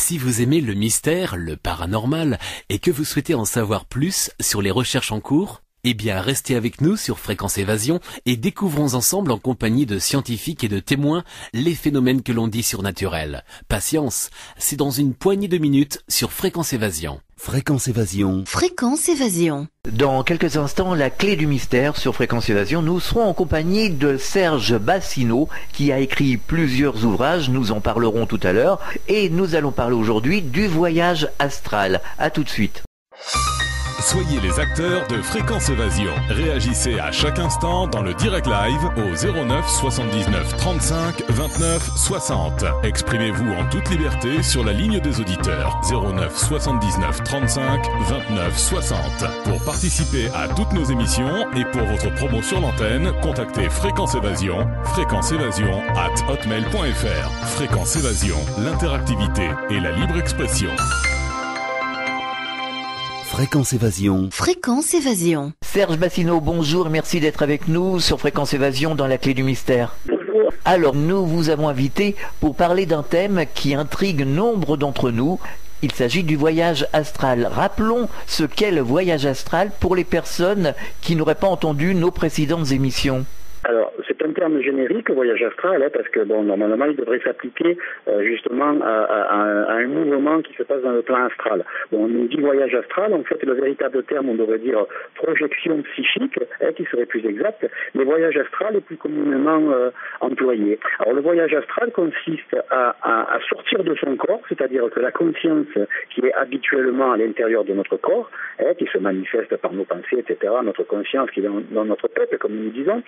Si vous aimez le mystère, le paranormal, et que vous souhaitez en savoir plus sur les recherches en cours, eh bien restez avec nous sur Fréquence Évasion et découvrons ensemble en compagnie de scientifiques et de témoins les phénomènes que l'on dit surnaturels. Patience, c'est dans une poignée de minutes sur Fréquence Évasion. Fréquence Évasion. Fréquence Évasion. Dans quelques instants, la clé du mystère sur Fréquence Évasion. Nous serons en compagnie de Serge Bassino qui a écrit plusieurs ouvrages, nous en parlerons tout à l'heure. Et nous allons parler aujourd'hui du voyage astral. À tout de suite. Soyez les acteurs de Fréquence Évasion. Réagissez à chaque instant dans le direct live au 09 79 35 29 60. Exprimez-vous en toute liberté sur la ligne des auditeurs 09 79 35 29 60. Pour participer à toutes nos émissions et pour votre promo sur l'antenne, contactez Fréquence Évasion, fréquenceévasion@hotmail.fr. Fréquence Évasion, l'interactivité et la libre expression. Fréquence Évasion. Fréquence Évasion. Serge Bassino, bonjour, merci d'être avec nous sur Fréquence Évasion dans la clé du mystère. Bonjour. Alors, nous vous avons invité pour parler d'un thème qui intrigue nombre d'entre nous. Il s'agit du voyage astral. Rappelons ce qu'est le voyage astral pour les personnes qui n'auraient pas entendu nos précédentes émissions. Alors, c'est un terme générique, voyage astral, parce que, normalement, il devrait s'appliquer justement à un mouvement qui se passe dans le plan astral. On nous dit voyage astral, en fait, le véritable terme, on devrait dire projection psychique, qui serait plus exact, mais voyage astral est plus communément employé. Alors, le voyage astral consiste à sortir de son corps, c'est-à-dire que la conscience qui est habituellement à l'intérieur de notre corps, qui se manifeste par nos pensées, etc., notre conscience qui est dans notre tête, comme nous disons,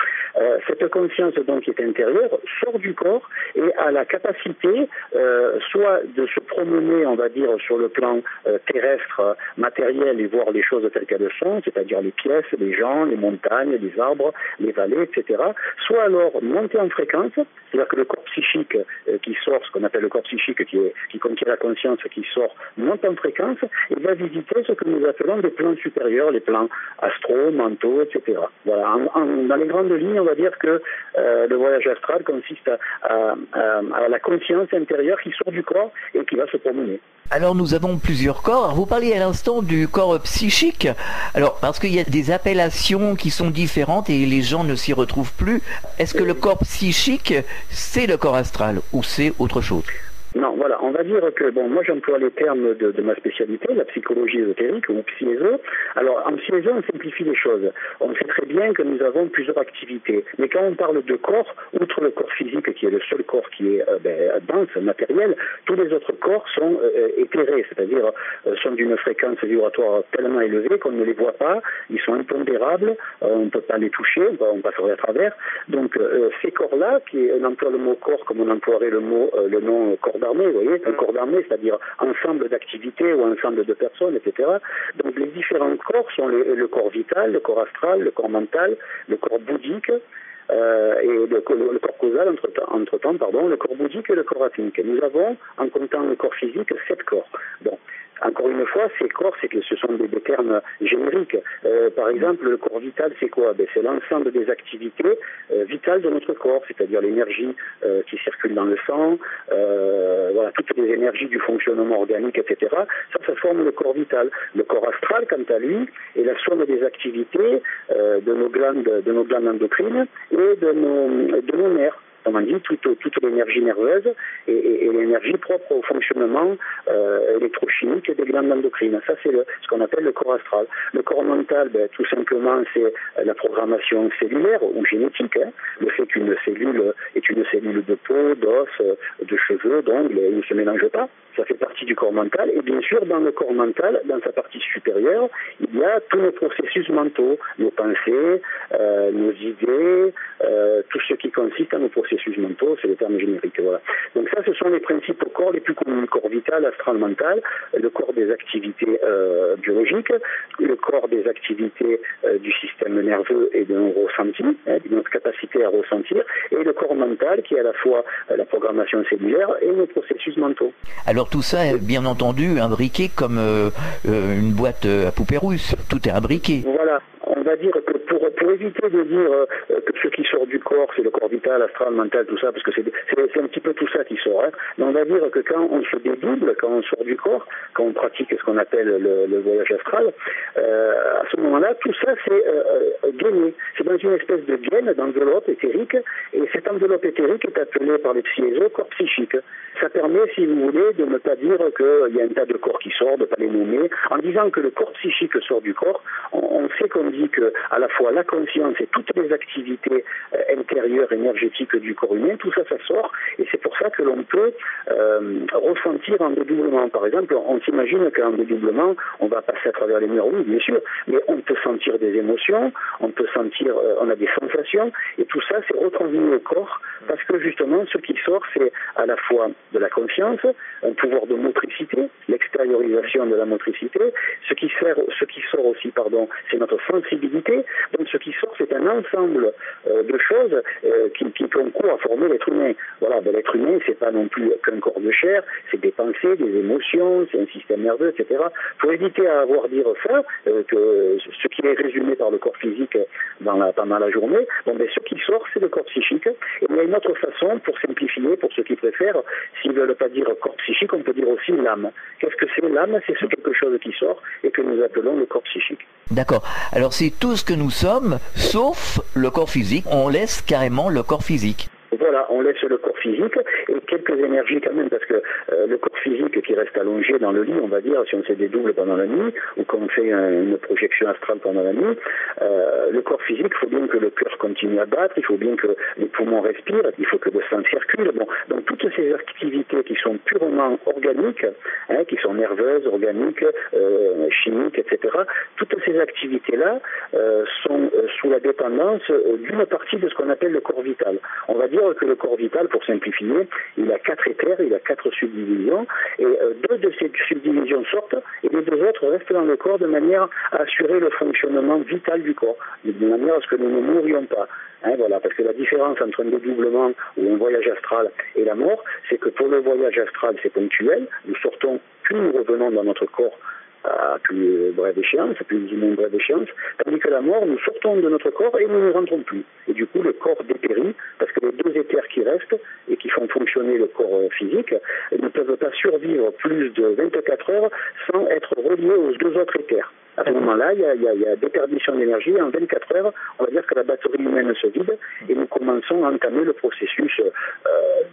cette conscience donc qui est intérieure sort du corps et a la capacité soit de se promener, on va dire, sur le plan terrestre, matériel et voir les choses telles qu'elles sont, c'est-à-dire les pièces, les gens, les montagnes, les arbres, les vallées, etc. Soit alors monter en fréquence, c'est-à-dire que le corps psychique qui sort, ce qu'on appelle le corps psychique qui contient la conscience qui sort, monte en fréquence et va visiter ce que nous appelons des plans supérieurs, les plans astro, mentaux, etc. Voilà. Dans les grandes lignes, on va dire que le voyage astral consiste à la conscience intérieure qui sort du corps et qui va se promener. Alors nous avons plusieurs corps. Alors, vous parliez à l'instant du corps psychique. Alors parce qu'il y a des appellations qui sont différentes et les gens ne s'y retrouvent plus. Est-ce que le corps psychique, c'est le corps astral ou c'est autre chose ? Non, voilà, on va dire que, moi j'emploie les termes de ma spécialité, la psychologie ésotérique ou psyéso. Alors, en psyéso, on simplifie les choses. On sait très bien que nous avons plusieurs activités. Mais quand on parle de corps, outre le corps physique qui est le seul corps qui est dense, matériel, tous les autres corps sont éthérés, c'est-à-dire sont d'une fréquence vibratoire tellement élevée qu'on ne les voit pas, ils sont impondérables, on ne peut pas les toucher, on passerait à travers. Donc, ces corps-là, on emploie le mot corps comme on emploierait le nom corps d'armée, vous voyez, un corps d'armée, c'est-à-dire ensemble d'activités ou ensemble de personnes, etc. Donc les différents corps sont le corps vital, le corps astral, le corps mental, le corps bouddhique, et le corps causal, entre-temps, le corps bouddhique et le corps atmique. Nous avons, en comptant le corps physique, 7 corps. Bon. Encore une fois, ces corps, ce sont des termes génériques. Par exemple, le corps vital, c'est quoi ? C'est l'ensemble des activités vitales de notre corps, c'est-à-dire l'énergie qui circule dans le sang, toutes les énergies du fonctionnement organique, etc. Ça forme le corps vital. Le corps astral, quant à lui, est la somme des activités de nos glandes endocrines et de nos nerfs. On dit toute l'énergie nerveuse et l'énergie propre au fonctionnement électrochimique des glandes endocrines. Ça, c'est ce qu'on appelle le corps astral. Le corps mental, tout simplement, c'est la programmation cellulaire ou génétique. Le fait qu'une cellule est une cellule de peau, d'os, de cheveux, d'ongles, et ne se mélange pas. Ça fait partie du corps mental. Et bien sûr, dans le corps mental, dans sa partie supérieure, il y a tous nos processus mentaux, nos pensées, nos idées, tout ce qui consiste à nos processus mentaux, c'est le terme générique. Voilà. Donc ça, ce sont les principaux corps les plus communs. Le corps vital, astral, mental, le corps des activités biologiques, le corps des activités du système nerveux et de nos ressentis, de notre capacité à ressentir, et le corps mental qui est à la fois la programmation cellulaire et nos processus mentaux. Alors tout ça est bien entendu imbriqué comme une boîte à poupées russes. Tout est imbriqué. Voilà. On va dire que pour éviter de dire que ce qui sort du corps, c'est le corps vital, astral, mental, tout ça, parce que c'est un petit peu tout ça qui sort. Hein. Mais on va dire que quand on se dédouble, quand on sort du corps, quand on pratique ce qu'on appelle le voyage astral, à ce moment-là, tout ça c'est gainé. C'est dans une espèce de gaine, d'enveloppe éthérique, et cette enveloppe éthérique est appelée par les psyésos corps psychique. Ça permet, si vous voulez, de ne pas dire qu'il y a un tas de corps qui sortent, de ne pas les nommer. En disant que le corps psychique sort du corps, on sait qu'on dit que à la fois la conscience et toutes les activités intérieures, énergétiques du corps humain, tout ça, ça sort, et c'est pour ça que l'on peut ressentir un dédoublement. Par exemple, on s'imagine qu'en dédoublement, on va passer à travers les murs, oui, bien sûr, mais on peut sentir des émotions, on peut sentir, on a des sensations, et tout ça, c'est retransmis au corps, parce que justement, ce qui sort, c'est à la fois de la conscience, un pouvoir de motricité, l'extériorisation de la motricité. Ce qui sort aussi, c'est notre sensibilité. Donc ce qui sort, c'est un ensemble de choses qui concourent à former l'être humain. Voilà, l'être humain, c'est pas non plus qu'un corps de chair, c'est des pensées, des émotions, c'est un système nerveux, etc. Pour éviter à avoir dire ça, que ce qui est résumé par le corps physique pendant la journée, ce qui sort, c'est le corps psychique. Et il y a une autre façon, pour simplifier, pour ceux qui préfèrent, s'ils ne veulent pas dire corps psychique, on peut dire aussi l'âme. Qu'est-ce que c'est l'âme? C'est ce quelque chose qui sort et que nous appelons le corps psychique. D'accord. Alors c'est tout ce que nous sommes, sauf le corps physique. On laisse carrément le corps physique. Voilà, on laisse le corps physique et quelques énergies quand même, parce que le corps physique qui reste allongé dans le lit, on va dire, si on se dédouble pendant la nuit, ou qu'on fait une projection astrale pendant la nuit, le corps physique, il faut bien que le cœur continue à battre, il faut bien que les poumons respirent, il faut que le sang circule. Bon, donc toutes ces activités qui sont purement organiques, qui sont nerveuses, organiques, chimiques, etc., toutes ces activités-là sont sous la dépendance d'une partie de ce qu'on appelle le corps vital. On va dire que le corps vital, pour simplifier, il a 4 éthers, il a 4 subdivisions, et 2 de ces subdivisions sortent, et les 2 autres restent dans le corps de manière à assurer le fonctionnement vital du corps, de manière à ce que nous ne mourions pas. Voilà, parce que la différence entre un dédoublement ou un voyage astral et la mort, c'est que pour le voyage astral, c'est ponctuel, nous sortons, puis nous revenons dans notre corps à plus brève échéance, plus ou moins brève échéance, tandis que la mort, nous sortons de notre corps et nous ne rentrons plus. Et du coup, le corps dépérit, parce que les 2 éthers qui restent et qui font fonctionner le corps physique ne peuvent pas survivre plus de 24 heures sans être reliés aux 2 autres éthers. À ce moment-là, il y a déperdition d'énergie. En 24 heures, on va dire que la batterie humaine se vide et nous commençons à entamer le processus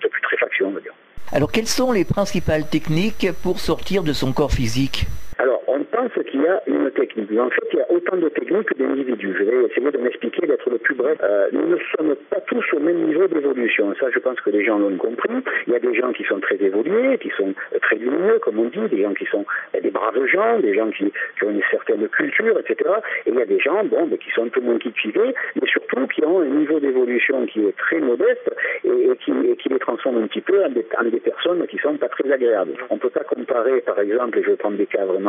de putréfaction, on va dire. Alors, quelles sont les principales techniques pour sortir de son corps physique ? Alors, on pense qu'il y a une technique. Mais en fait, il y a autant de techniques que d'individus. Je vais essayer de m'expliquer, d'être le plus bref. Nous ne sommes pas tous au même niveau d'évolution. Ça, je pense que les gens l'ont compris. Il y a des gens qui sont très évolués, qui sont très lumineux, comme on dit, des gens qui sont des braves gens, des gens qui ont une certaine culture, etc. Et il y a des gens, qui sont un peu moins cultivés, mais surtout qui ont un niveau d'évolution qui est très modeste et qui les transforme un petit peu en des personnes qui sont pas très agréables. On ne peut pas comparer, par exemple, et je vais prendre des cas vraiment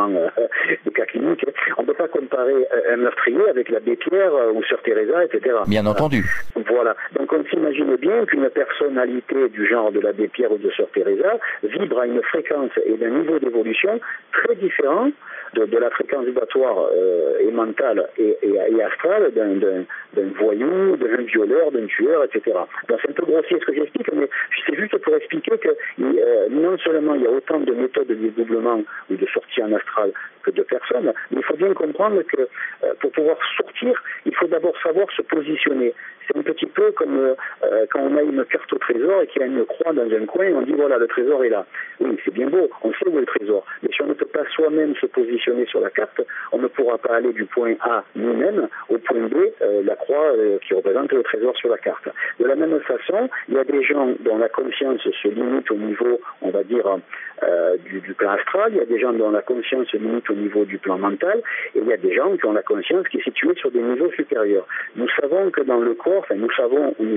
des cas cliniques, on ne peut pas comparer un meurtrier avec l'abbé Pierre ou Sœur Teresa, etc. Bien entendu. Voilà. Donc on s'imagine bien qu'une personnalité du genre de l'abbé Pierre ou de Sœur Teresa vibre à une fréquence et d'un niveau d'évolution très différent de la fréquence vibratoire et mentale et astrale d'un voyou, d'un violeur, d'un tueur, etc. Donc c'est un peu grossier ce que j'explique, mais c'est juste pour expliquer que non seulement il y a autant de méthodes de dédoublement ou de sortie en astral que de personnes, mais il faut bien comprendre que pour pouvoir sortir, il faut d'abord savoir se positionner. C'est un petit peu comme quand on a une carte au trésor et qu'il y a une croix dans un coin, on dit voilà, le trésor est là. Oui, c'est bien beau, on sait où est le trésor. Mais si on ne peut pas soi-même se positionner sur la carte, on ne pourra pas aller du point A nous-mêmes au point B, la croix qui représente le trésor sur la carte. De la même façon, il y a des gens dont la conscience se limite au niveau, on va dire, du plan astral, il y a des gens dont la conscience se limite au niveau du plan mental, et il y a des gens qui ont la conscience qui est située sur des niveaux supérieurs. Nous savons que dans le corps, nous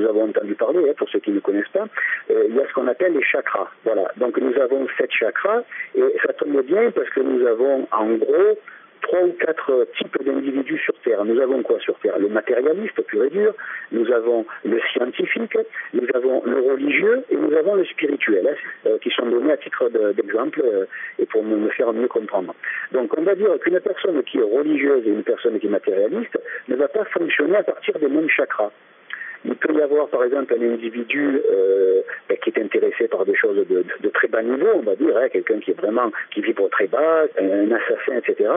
avons entendu parler, pour ceux qui ne connaissent pas, il y a ce qu'on appelle les chakras. Voilà. Donc nous avons 7 chakras, et ça tombe bien parce que nous avons en gros 3 ou 4 types d'individus sur Terre. Nous avons quoi sur Terre? Le matérialiste pur et dur, nous avons le scientifique, nous avons le religieux et nous avons le spirituel, qui sont donnés à titre d'exemple et pour me faire mieux comprendre. Donc on va dire qu'une personne qui est religieuse et une personne qui est matérialiste ne va pas fonctionner à partir des mêmes chakras. Il peut y avoir, par exemple, un individu qui est intéressé par des choses de très bas niveau, on va dire, quelqu'un qui vibre très bas, un assassin, etc.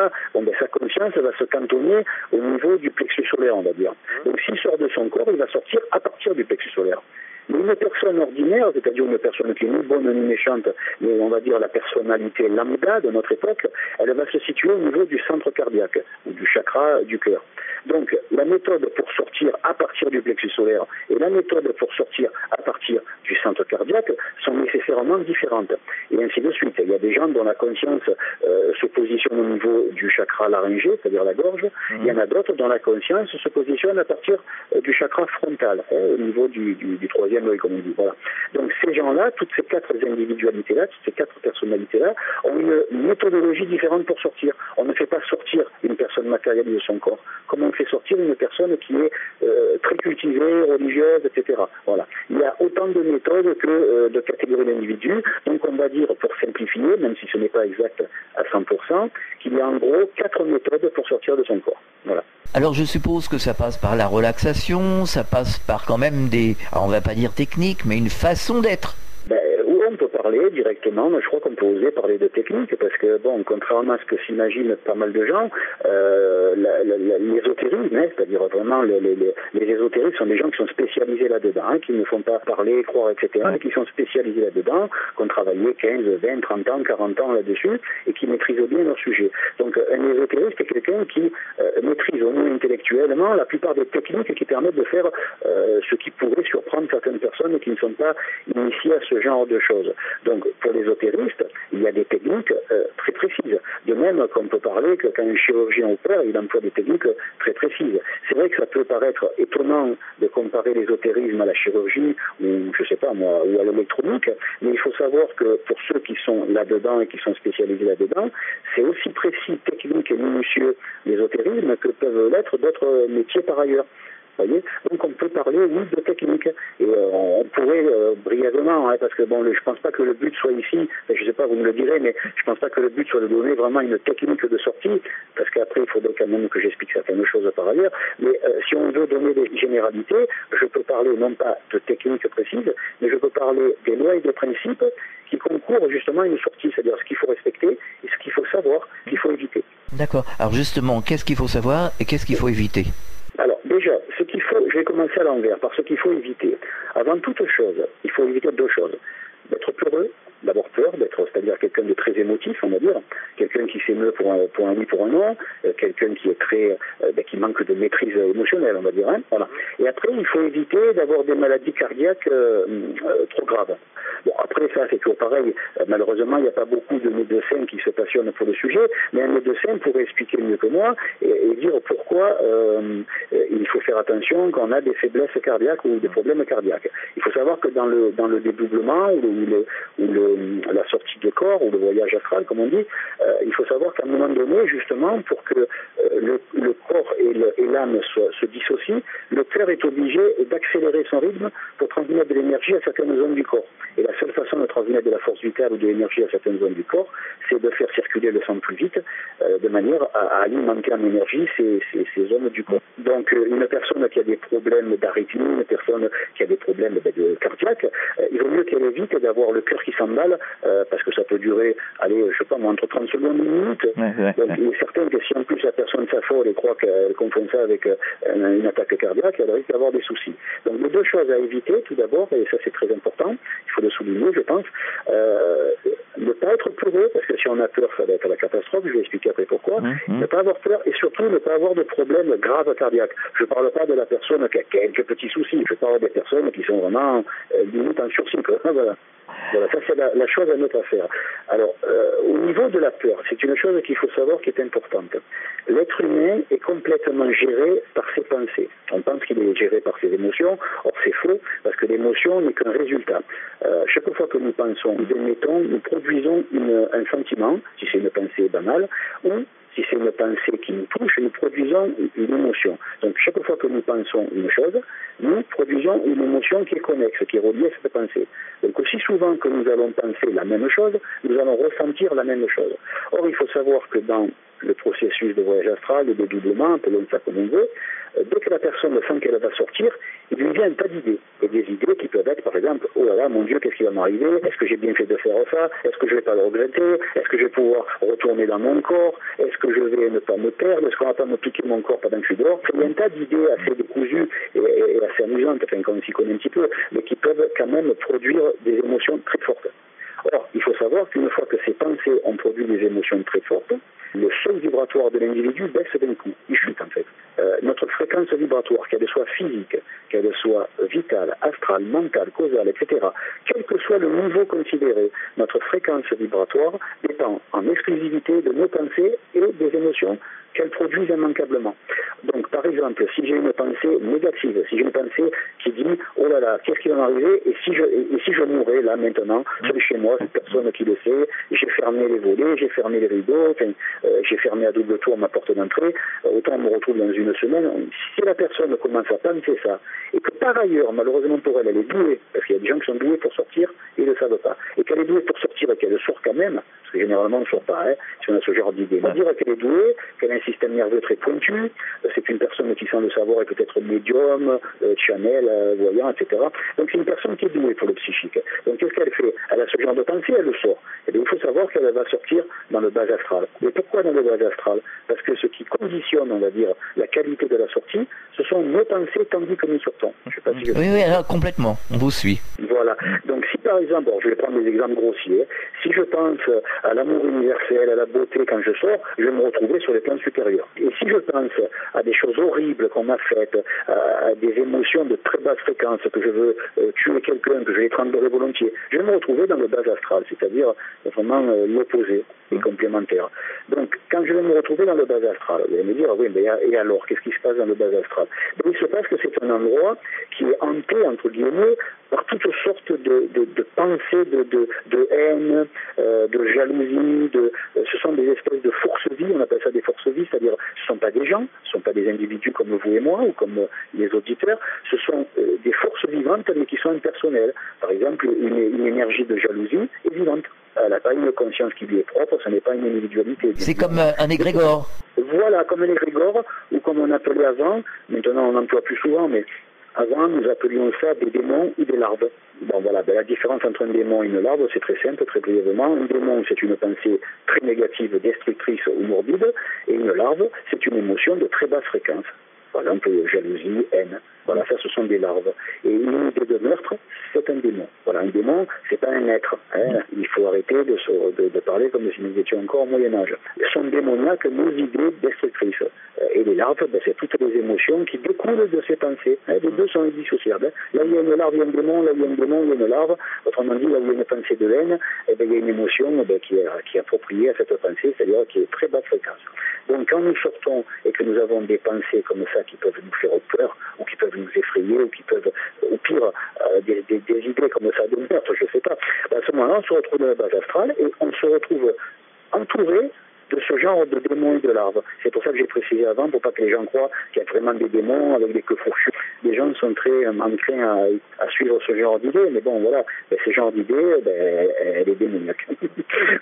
Sa conscience va se cantonner au niveau du plexus solaire, on va dire. Donc s'il sort de son corps, il va sortir à partir du plexus solaire. Mais une personne ordinaire, c'est-à-dire une personne qui n'est ni bonne ni méchante, mais on va dire la personnalité lambda de notre époque, elle va se situer au niveau du centre cardiaque, ou du chakra du cœur. Donc la méthode pour sortir à partir du plexus solaire et la méthode pour sortir à partir du centre cardiaque sont nécessairement différentes. Et ainsi de suite. Il y a des gens dont la conscience se positionne au niveau du chakra laryngé, c'est-à-dire la gorge. Il y en a d'autres dont la conscience se positionne à partir du chakra frontal, au niveau du troisième œil, comme on dit. Voilà. Donc ces gens-là, toutes ces 4 individualités-là, toutes ces 4 personnalités-là, ont une méthodologie différente pour sortir. On ne fait pas sortir une personne matérielle de son corps, comme on fait sortir une personne qui est très cultivée, religieuse, etc. Voilà. Il y a autant de méthodes que de catégories d'individus. Donc on va dire, pour simplifier, même si ce n'est pas exact à 100%, qu'il y a en gros 4 méthodes pour sortir de son corps. Voilà. Alors je suppose que ça passe par la relaxation, ça passe par quand même alors on va pas dire technique, mais une façon d'être. On peut parler directement, mais je crois qu'on peut oser parler de technique, parce que, contrairement à ce que s'imaginent pas mal de gens, l'ésotérisme, c'est-à-dire vraiment les ésotéristes sont des gens qui sont spécialisés là-dedans, qui ne font pas parler, croire, etc., mais qui sont spécialisés là-dedans, qui ont travaillé 15, 20, 30 ans, 40 ans là-dessus, et qui maîtrisent bien leur sujet. Donc un ésotériste est quelqu'un qui maîtrise au moins intellectuellement la plupart des techniques qui permettent de faire ce qui pourrait surprendre certaines personnes qui ne sont pas initiées à ce genre de choses. Donc, pour l'ésotérisme, il y a des techniques très précises. De même qu'on peut parler que quand un chirurgien opère, il emploie des techniques très précises. C'est vrai que ça peut paraître étonnant de comparer l'ésotérisme à la chirurgie, ou je sais pas moi, ou à l'électronique, mais il faut savoir que pour ceux qui sont là-dedans et qui sont spécialisés là-dedans, c'est aussi précis, technique et minutieux l'ésotérisme que peuvent l'être d'autres métiers par ailleurs. Voyez, donc on peut parler, oui, de technique. Et on pourrait brièvement, parce que je pense pas que le but soit ici, je sais pas, vous me le direz, mais je pense pas que le but soit de donner vraiment une technique de sortie, parce qu'après il faudrait quand même que j'explique certaines choses par ailleurs. Mais si on veut donner des généralités, je peux parler non pas de technique précise, mais je peux parler des lois et des principes qui concourent justement à une sortie, c'est-à-dire ce qu'il faut respecter et ce qu'il faut savoir, qu'il faut éviter. D'accord. Alors justement, qu'est-ce qu'il faut savoir et qu'est-ce qu'il faut éviter ? Alors déjà, je vais commencer à l'envers, par ce qu'il faut éviter. Avant toute chose, il faut éviter 2 choses. D'être peureux, d'avoir peur, c'est-à-dire quelqu'un de très émotif, on va dire, quelqu'un qui s'émeut pour un oui, pour un non, quelqu'un qui est très, qui manque de maîtrise émotionnelle, on va dire. Voilà. Et après, il faut éviter d'avoir des maladies cardiaques trop graves. Bon, après ça, c'est toujours pareil. Malheureusement, il n'y a pas beaucoup de médecins qui se passionnent pour le sujet, mais un médecin pourrait expliquer mieux que moi et dire pourquoi il faut faire attention quand on a des faiblesses cardiaques ou des problèmes cardiaques. Il faut savoir que dans le dédoublement ou la sortie de corps ou le voyage astral, comme on dit, il faut savoir qu'à un moment donné, justement, pour que le corps et l'âme se dissocient, le cœur est obligé d'accélérer son rythme pour transmettre de l'énergie à certaines zones du corps. Et la seule façon de transmettre de la force vitale ou de l'énergie à certaines zones du corps, c'est de faire circuler le sang plus vite, de manière à alimenter en énergie ces zones du corps. Donc une personne qui a des problèmes d'arythmie, une personne qui a des problèmes cardiaques, il vaut mieux qu'elle évite d'avoir le cœur qui s'emballe, parce que ça peut durer, je sais pas moi, entre 30 secondes et 1 minute. Donc il est certain que si en plus la personne s'affole et croit qu'elle confond ça avec une attaque cardiaque, elle risque d'avoir des soucis. Donc les 2 choses à éviter, tout d'abord, et ça c'est très important, il faut le souligner, je pense, ne pas être peureux, parce que si on a peur, ça va être la catastrophe, je vais expliquer après pourquoi, ne pas avoir peur et surtout ne pas avoir de problèmes graves cardiaques. Je ne parle pas de la personne qui a quelques petits soucis, je parle des personnes qui sont vraiment limite en sursis. Voilà, ça c'est la chose à ne pas faire. Alors, au niveau de la peur, c'est une chose qu'il faut savoir qui est importante. L'être humain est complètement géré par ses pensées. On pense qu'il est géré par ses émotions, or c'est faux, parce que l'émotion n'est qu'un résultat. Chaque fois que nous pensons, nous produisons un sentiment, si c'est une pensée banale, ou si c'est une pensée qui nous touche, nous produisons une émotion. Donc chaque fois que nous pensons une chose, nous produisons une émotion qui est connexe, qui est reliée à cette pensée. Donc aussi souvent que nous allons penser la même chose, nous allons ressentir la même chose. Or, il faut savoir que dans le processus de voyage astral, de dédoublement, appelons ça comme on veut, dès que la personne sent qu'elle va sortir, il lui vient un tas d'idées. Et des idées qui peuvent être, par exemple, oh là là, mon Dieu, qu'est-ce qui va m'arriver? Est-ce que j'ai bien fait de faire ça? Est-ce que je ne vais pas le regretter? Est-ce que je vais pouvoir retourner dans mon corps? Est-ce que je vais ne pas me perdre? Est-ce qu'on ne va pas me piquer mon corps pendant que je suis dehors? Il y a un tas d'idées assez décousues et assez amusantes, enfin, quand on s'y connaît un petit peu, mais qui peuvent quand même produire des émotions très fortes. Or, il faut savoir qu'une fois que ces pensées ont produit des émotions très fortes, le seuil vibratoire de l'individu baisse d'un coup. Il chute en fait. Notre fréquence vibratoire, qu'elle soit physique, qu'elle soit vitale, astrale, mentale, causale, etc., quel que soit le niveau considéré, notre fréquence vibratoire dépend en exclusivité de nos pensées et des émotions qu'elles produisent immanquablement. Donc, par exemple, si j'ai une pensée négative, si j'ai une pensée qui dit « Oh là là, qu'est-ce qui va m'arriver et si je mourais là maintenant, seul chez moi, personne qui le sait, j'ai fermé les volets, j'ai fermé les rideaux, enfin, j'ai fermé à double tour ma porte d'entrée, autant me retrouve dans une semaine. » Si la personne commence à penser ça, et que par ailleurs, malheureusement pour elle, elle est douée, parce qu'il y a des gens qui sont doués pour sortir et ils ne le savent pas, et qu'elle est douée pour sortir et qu'elle sort quand même, parce que généralement on ne sort pas, si on a ce genre d'idée. On va dire qu'elle est douée, qu'elle a un système nerveux très pointu, c'est une personne qui sent le savoir et peut-être médium, channel, voyant, etc. Donc c'est une personne qui est douée pour le psychique. Donc qu'est-ce qu'elle fait? Elle a ce genre de pensée, elle le sort. Et bien, il faut savoir qu'elle va sortir dans le bas astral. Et pourquoi dans le bas astral? Parce que ce qui conditionne, on va dire, la qualité de la sortie, ce sont nos pensées tandis que nous sortons. Je sais pas si oui, alors, complètement, on vous suit. Voilà. Donc si par exemple, je vais prendre des exemples grossiers, si je pense à l'amour universel, à la beauté quand je sors, je vais me retrouver sur les plans supérieurs. Et si je pense à des choses horribles qu'on m'a faites, à des émotions de très basse fréquence, que je veux tuer quelqu'un, que je vais étrangler volontiers, je vais me retrouver dans le bas astral, c'est-à-dire vraiment l'opposé et complémentaire. Donc, quand je vais me retrouver dans le bas astral, vous allez me dire, oui, mais et alors, qu'est-ce qui se passe dans le bas astral? Ben, il se passe que c'est un endroit qui est hanté, entre guillemets, par toutes sortes de pensées, de haine, de jalousie, ce sont des espèces de forces-vie, on appelle ça des forces-vie, c'est-à-dire ce ne sont pas des gens, ce ne sont pas des individus comme vous et moi ou comme les auditeurs, ce sont des forces vivantes mais qui sont impersonnelles. Par exemple, une énergie de jalousie est vivante. Elle n'a pas une conscience qui lui est propre, ce n'est pas une individualité. C'est comme un égrégore. Voilà, comme un égrégore, ou comme on appelait avant, maintenant on n'emploie plus souvent, mais avant nous appelions ça des démons ou des larves. Bon voilà, la différence entre un démon et une larve, c'est très simple, très brièvement. Un démon, c'est une pensée très négative, destructrice ou morbide, et une larve, c'est une émotion de très basse fréquence. Par exemple, jalousie, haine. Voilà, ça, ce sont des larves. Et une idée de meurtre, c'est un démon. Voilà, un démon, c'est pas un être. Hein. Il faut arrêter de parler comme si nous étions encore au Moyen-Âge. Sont démoniaques nos idées destructrices. Et les larves, c'est toutes les émotions qui découlent de ces pensées. Les deux sont indissociables. Là où il y a une larve, il y a un démon. Là où il y a un démon, il y a une larve. Autrement dit, là où il y a une pensée de haine, il y a une émotion qui est appropriée à cette pensée, c'est-à-dire qui est très basse fréquence. Donc, quand nous sortons et que nous avons des pensées comme ça qui peuvent nous faire peur, ou qui peuvent nous effrayer, ou qui peuvent, au pire, des idées comme ça de meurtre, je ne sais pas, à ce moment-là, on se retrouve dans la base astrale et on se retrouve entouré de ce genre de démons et de larves. C'est pour ça que j'ai précisé avant, pour pas que les gens croient qu'il y a vraiment des démons avec des queues fourchues. Les gens sont très enclins à suivre ce genre d'idées, mais bon, voilà, ce genre d'idées, elle est démoniaque.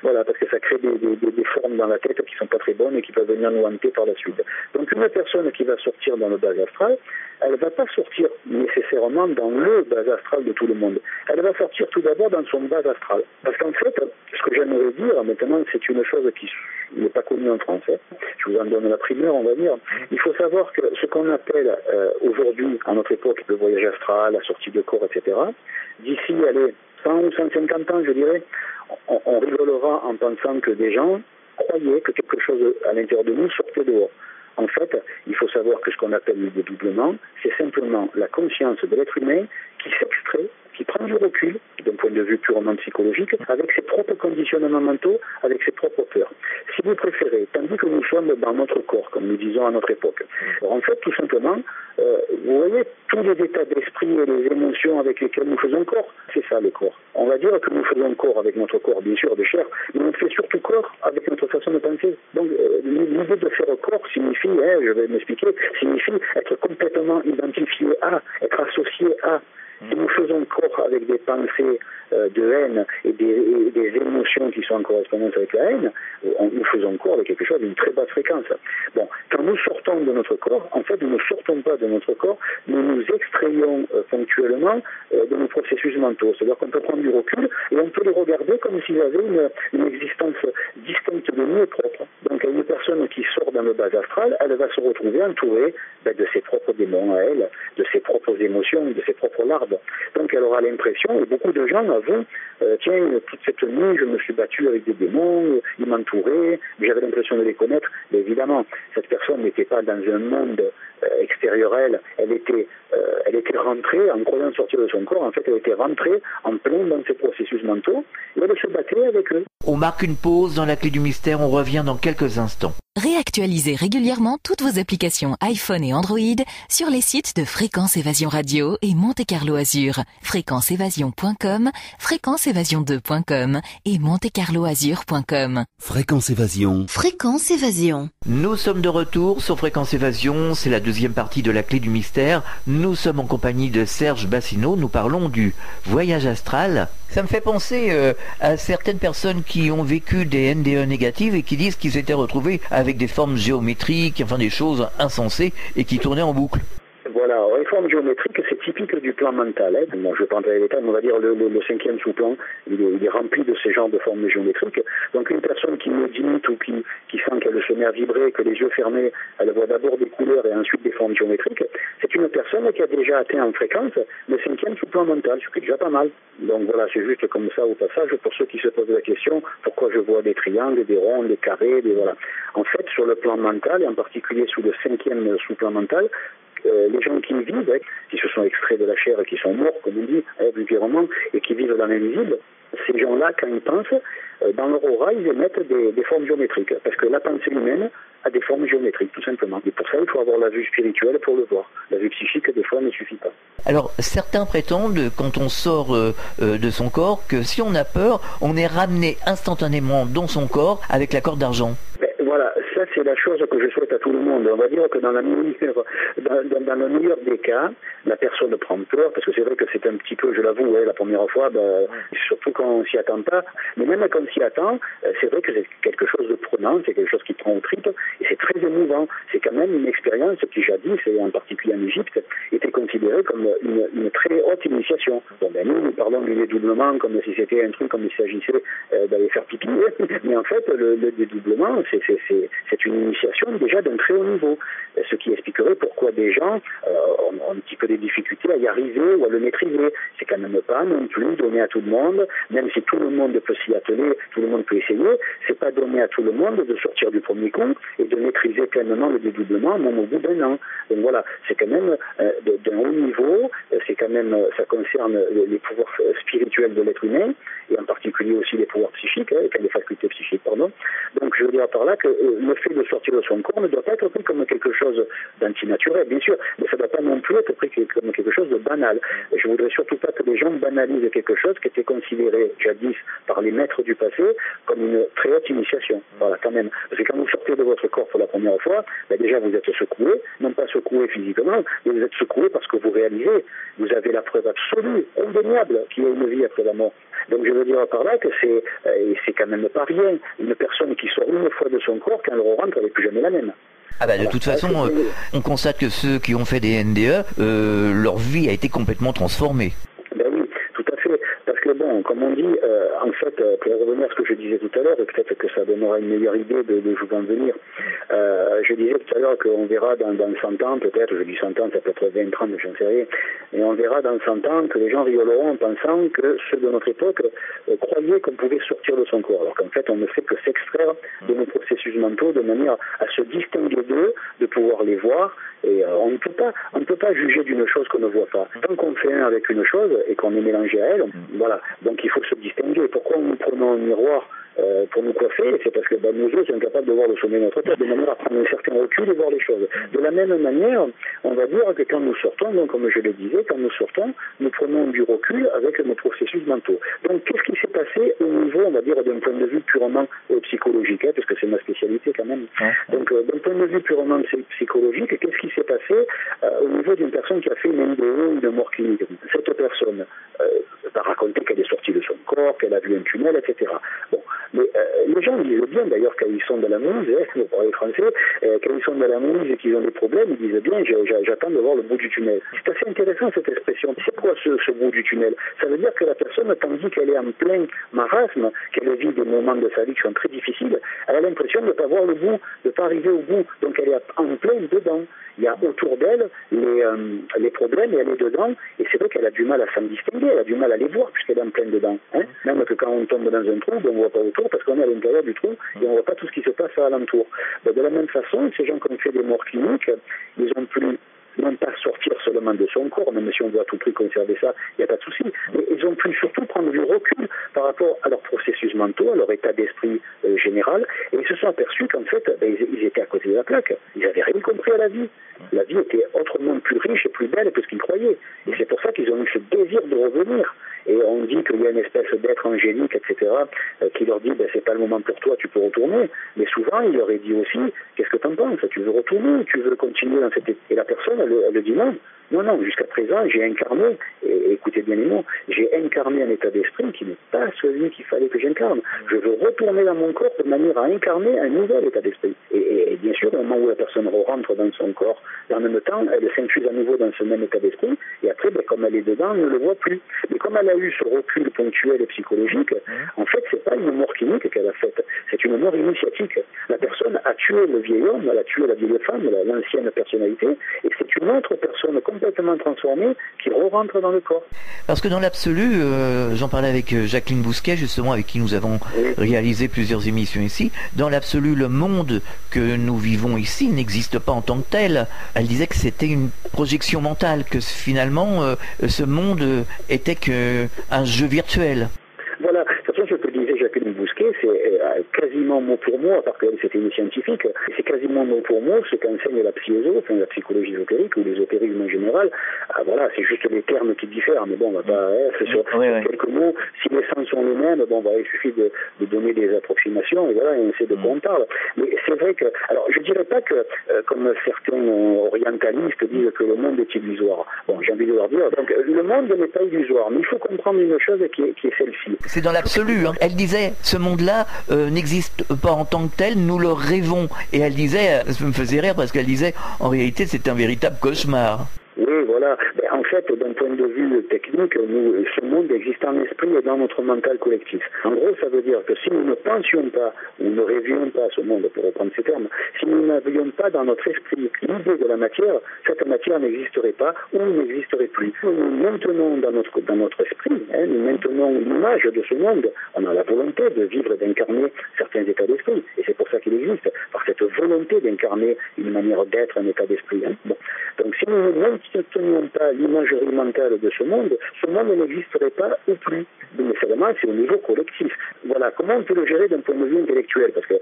Voilà, parce que ça crée des formes dans la tête qui sont pas très bonnes et qui peuvent venir nous hanter par la suite. Donc une personne qui va sortir dans le bas astral, elle va pas sortir nécessairement dans le bas astral de tout le monde. Elle va sortir tout d'abord dans son bas astral. Parce qu'en fait, ce que j'aimerais dire, maintenant, c'est une chose qui n'est pas connue en français. Je vous en donne la primeur, on va dire. Il faut savoir que ce qu'on appelle aujourd'hui, à notre époque, le voyage astral, la sortie de corps, etc., d'ici, allez, 100 ou 150 ans, je dirais, on rigolera en pensant que des gens croyaient que quelque chose à l'intérieur de nous sortait dehors. En fait, il faut savoir que ce qu'on appelle le dédoublement, c'est simplement la conscience de l'être humain qui s'extrait, qui prend du recul, d'un point de vue purement psychologique, avec ses propres conditionnements mentaux, avec ses propres peurs. Si vous préférez, tandis que nous sommes dans notre corps, comme nous disons à notre époque, alors en fait, tout simplement, vous voyez, tous les états d'esprit et les émotions avec lesquels nous faisons corps, c'est ça le corps. On va dire que nous faisons corps avec notre corps, bien sûr, de chair, mais on fait surtout corps avec notre façon de penser. Donc, l'idée signifie, je vais m'expliquer, signifie être complètement identifié à, être associé à. Si nous faisons corps avec des pensées de haine et des émotions qui sont en correspondance avec la haine, nous faisons corps avec quelque chose d'une très basse fréquence. Bon, quand nous sortons de notre corps, en fait, nous ne sortons pas de notre corps, nous nous extrayons ponctuellement de nos processus mentaux. C'est-à-dire qu'on peut prendre du recul et on peut les regarder comme s'ils avaient une existence distincte de nous et propre. Donc, une personne qui sort dans le bas astral, elle va se retrouver entourée de ses propres démons à elle, de ses propres émotions, de ses propres larves. Donc elle aura l'impression, et beaucoup de gens avouent, tiens, toute cette nuit, je me suis battu avec des démons, ils m'entouraient, j'avais l'impression de les connaître. Mais évidemment, cette personne n'était pas dans un monde extérieur à elle, elle était rentrée, en croyant sortir de son corps, en fait elle était rentrée en plein dans ses processus mentaux, et elle se battait avec eux. On marque une pause dans la clé du mystère, on revient dans quelques instants. Réactualisez régulièrement toutes vos applications iPhone et Android sur les sites de Fréquence Évasion Radio et Monte Carlo Azur, fréquenceévasion.com, fréquenceévasion2.com et montecarloazur.com. Fréquence Évasion. Fréquence Évasion. Nous sommes de retour sur Fréquence Évasion, c'est la deuxième partie de la clé du mystère. Nous sommes en compagnie de Serge Bassineau, nous parlons du voyage astral. Ça me fait penser à certaines personnes qui ont vécu des NDE négatives et qui disent qu'ils s'étaient retrouvés avec des formes géométriques, enfin des choses insensées et qui tournaient en boucle. Voilà, les formes géométriques, c'est typique du plan mental. Bon, je vais pas entrer dans les détails, mais on va dire le cinquième sous-plan, il est rempli de ces genres de formes géométriques. Donc une personne qui médite ou qui sent qu'elle se met à vibrer, que les yeux fermés, elle voit d'abord des couleurs et ensuite des formes géométriques, c'est une personne qui a déjà atteint en fréquence le cinquième sous-plan mental, ce qui est déjà pas mal. Donc voilà, c'est juste comme ça au passage, pour ceux qui se posent la question, pourquoi je vois des triangles, des ronds, des carrés, voilà. En fait, sur le plan mental, et en particulier sous le cinquième sous-plan mental, les gens qui vivent, qui se sont extraits de la chair et qui sont morts, comme on dit, vulgairement, et qui vivent dans l'invisible, ces gens-là, quand ils pensent, dans leur aura, ils émettent des formes géométriques. Parce que la pensée humaine a des formes géométriques, tout simplement. Et pour ça, il faut avoir la vue spirituelle pour le voir. La vue psychique, des fois, ne suffit pas. Alors, certains prétendent, quand on sort de son corps, que si on a peur, on est ramené instantanément dans son corps avec la corde d'argent. Voilà, ça c'est la chose que je souhaite à tout le monde. On va dire que dans le meilleur des cas, la personne prend peur, parce que c'est vrai que c'est un petit peu, je l'avoue, la première fois, surtout quand on s'y attend pas, mais même quand on s'y attend, c'est vrai que c'est quelque chose de prenant, c'est quelque chose qui prend aux tripes, et c'est très émouvant. C'est quand même une expérience qui jadis, et en particulier en Égypte, était considérée comme une très haute initiation. Bon, nous parlons du dédoublement comme si c'était un truc, comme il s'agissait d'aller faire pipi, mais en fait, le dédoublement, c'est une initiation déjà d'un très haut niveau, ce qui expliquerait pourquoi des gens ont un petit peu des difficultés à y arriver ou à le maîtriser. C'est quand même pas non plus donné à tout le monde, même si tout le monde peut s'y atteler, tout le monde peut essayer, c'est pas donné à tout le monde de sortir du premier coup et de maîtriser pleinement le dédoublement, même au bout d'un an. Donc voilà, c'est quand même d'un haut niveau, c'est quand même, ça concerne les pouvoirs spirituels de l'être humain, et en particulier aussi les pouvoirs psychiques, les facultés psychiques, pardon. Donc je veux dire par là que le fait de sortir de son corps ne doit pas être pris comme quelque chose d'antinaturel, bien sûr, mais ça ne doit pas non plus être pris comme quelque chose de banal. Je ne voudrais surtout pas que les gens banalisent quelque chose qui était considéré jadis par les maîtres du passé comme une très haute initiation. Voilà, quand même. Parce que quand vous sortez de votre corps pour la première fois, déjà vous êtes secoué, non pas secoué physiquement, mais vous êtes secoué parce que vous réalisez, vous avez la preuve absolue, indéniable, qu'il y a une vie après la mort. Donc je veux dire par là que c'est quand même pas rien. Une personne qui sort une fois de son corps, quand elle rentre, elle n'est plus jamais la même. De toute façon, on constate que ceux qui ont fait des NDE, leur vie a été complètement transformée. Ben oui, tout à fait. Parce que bon, comme on dit, en fait, pour revenir à ce que je disais tout à l'heure, et peut-être que ça donnera une meilleure idée de où je vais en venir, je disais tout à l'heure qu'on verra dans 100 ans, peut-être, je dis 100 ans, ça peut être 20, 30, j'en sais rien, et on verra dans 100 ans que les gens rigoleront en pensant que ceux de notre époque croyaient qu'on pouvait sortir de son corps, alors qu'en fait, on ne fait que s'extraire de nos processus mentaux de manière à se distinguer d'eux, de pouvoir les voir, et on ne peut pas juger d'une chose qu'on ne voit pas. Tant qu'on fait un avec une chose et qu'on est mélangé à elle, voilà. Donc il faut se distinguer. Pourquoi nous prenons un miroir pour nous coiffer? C'est parce que nos yeux sont incapables de voir le sommet de notre tête, de manière à prendre un certain recul et voir les choses. De la même manière, on va dire que quand nous sortons, donc comme je le disais, quand nous sortons, nous prenons du recul avec nos processus mentaux. Donc qu'est-ce qui s'est passé au niveau, on va dire, d'un point de vue purement psychologique, parce que c'est ma spécialité quand même. Donc, d'un point de vue purement psychologique, qu'est-ce qui s'est passé au niveau d'une personne qui a fait une MDE ou une mort clinique? Cette personne va raconter qu'elle est sortie de son corps, qu'elle a vu un tunnel, etc. Bon, mais les gens disent bien d'ailleurs quand ils sont dans la mouise, vous parlez français, quand ils sont dans la mouise et qu'ils ont des problèmes, ils disent bien j'attends de voir le bout du tunnel. C'est assez intéressant cette expression. C'est quoi ce bout du tunnel? Ça veut dire que la personne, tandis qu'elle est en plein marasme, qu'elle vit des moments de sa vie qui sont très difficiles, elle a l'impression de ne pas voir le bout, de ne pas arriver au bout. Donc elle est en plein dedans. Il y a autour d'elle les problèmes et elle est dedans. Et c'est vrai qu'elle a du mal à s'en distinguer, elle a du mal à les voir puisqu'elle est en plein dedans. Même que quand on tombe dans un trou, on ne voit pas autour parce qu'on est à l'intérieur du trou et on ne voit pas tout ce qui se passe à l'alentour. De la même façon, ces gens qui ont fait des morts cliniques, ils ont plus non pas sortir seulement de son corps, même si on doit à tout prix conserver ça, il n'y a pas de souci, mais ils ont pu surtout prendre du recul par rapport à leurs processus mentaux, à leur état d'esprit général, et ils se sont aperçus qu'en fait, ils étaient à côté de la plaque. Ils n'avaient rien compris à la vie. La vie était autrement plus riche et plus belle que ce qu'ils croyaient. Et c'est pour ça qu'ils ont eu ce désir de revenir. Et on dit qu'il y a une espèce d'être angélique, etc., qui leur dit c'est pas le moment pour toi, tu peux retourner. Mais souvent, il leur est dit aussi, qu'est-ce que tu en penses? Tu veux retourner? Tu veux continuer dans cette... Et la personne, elle dit non. Non, jusqu'à présent, j'ai incarné, et écoutez bien les mots, j'ai incarné un état d'esprit qui n'est pas celui qu'il fallait que j'incarne. Je veux retourner dans mon corps de manière à incarner un nouvel état d'esprit. Et bien sûr, au moment où la personne rentre dans son corps, en même temps, elle s'infuse à nouveau dans ce même état d'esprit, et après, comme elle est dedans, elle ne le voit plus. Mais comme elle a eu ce recul ponctuel et psychologique, en fait, c'est pas une mort clinique qu'elle a faite, c'est une mort initiatique. La personne a tué le vieil homme, elle a tué la vieille femme, l'ancienne personnalité, et c'est une autre personne complètement transformée qui re-rentre dans le corps. Parce que dans l'absolu, j'en parlais avec Jacqueline Bousquet, justement, avec qui nous avons réalisé plusieurs émissions ici, dans l'absolu, le monde que nous vivons ici n'existe pas en tant que tel. Elle disait que c'était une projection mentale, que finalement, ce monde était qu'un jeu virtuel. Voilà, de toute façon, ce que disait Jacqueline Bousquet, c'est quasiment mot pour mot, à part qu'elle c'était une scientifique, c'est quasiment mot pour mot ce qu'enseigne la la psychologie ésotérique ou l'ésotérisme en général. Voilà, c'est juste les termes qui diffèrent, mais bon, on va pas c'est sur quelques mots. Si les sens sont les mêmes, il suffit de donner des approximations et voilà, on sait de quoi on parle. Mais c'est vrai que, alors, je dirais pas que, comme certains orientalistes disent que le monde est illusoire. Bon, j'ai envie de leur dire, donc le monde n'est pas illusoire, mais il faut comprendre une chose qui est celle-ci. C'est dans l'absolu. Elle disait, ce monde-là n'existe pas en tant que tel, nous le rêvons. Et elle disait, ça me faisait rire parce qu'elle disait, en réalité, c'est un véritable cauchemar. Oui, voilà. En fait, d'un point de vue technique, ce monde existe en esprit et dans notre mental collectif. En gros, ça veut dire que si nous ne pensions pas, ou ne rêvions pas ce monde, pour reprendre ces termes, si nous n'avions pas dans notre esprit l'idée de la matière, cette matière n'existerait pas ou n'existerait plus. Nous maintenons dans notre esprit, nous maintenons l'image de ce monde. On a la volonté de vivre, d'incarner certains états d'esprit. Et c'est pour ça qu'il existe, par cette volonté d'incarner une manière d'être, un état d'esprit. Bon. Donc si nous ne tenions pas l'imagerie mentale de ce monde n'existerait pas ou plus. Mais seulement, c'est au niveau collectif. Voilà, comment on peut le gérer d'un point de vue intellectuel? Parce que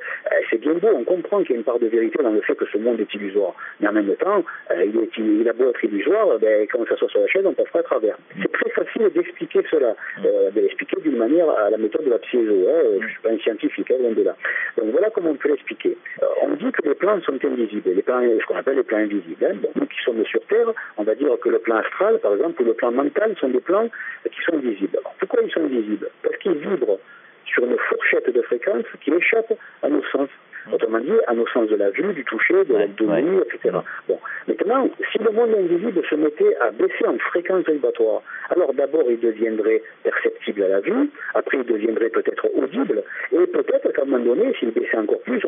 c'est bien beau, on comprend qu'il y a une part de vérité dans le fait que ce monde est illusoire. Mais en même temps, il a beau être illusoire, quand on s'assoit sur la chaise, on passera à travers. C'est très facile d'expliquer cela, de l'expliquer d'une manière à la méthode de la psyéso. Je ne suis pas un scientifique, loin de là. Donc voilà comment on peut l'expliquer. On dit que les plans sont invisibles, ce qu'on appelle les plans invisibles. Nous qui sommes sur Terre, on va dire que le plan astral, par exemple, ou le plan mental sont des plans qui sont visibles. Alors, pourquoi ils sont visibles? Parce qu'ils vibrent sur une fourchette de fréquences qui échappe à nos sens. Autrement dit, à nos sens de la vue, du toucher, de l'audition, etc. Bon. Maintenant, si le monde invisible se mettait à baisser en fréquence vibratoire, alors d'abord il deviendrait perceptible à la vue, après il deviendrait peut-être audible, et peut-être qu'à un moment donné, s'il baissait encore plus,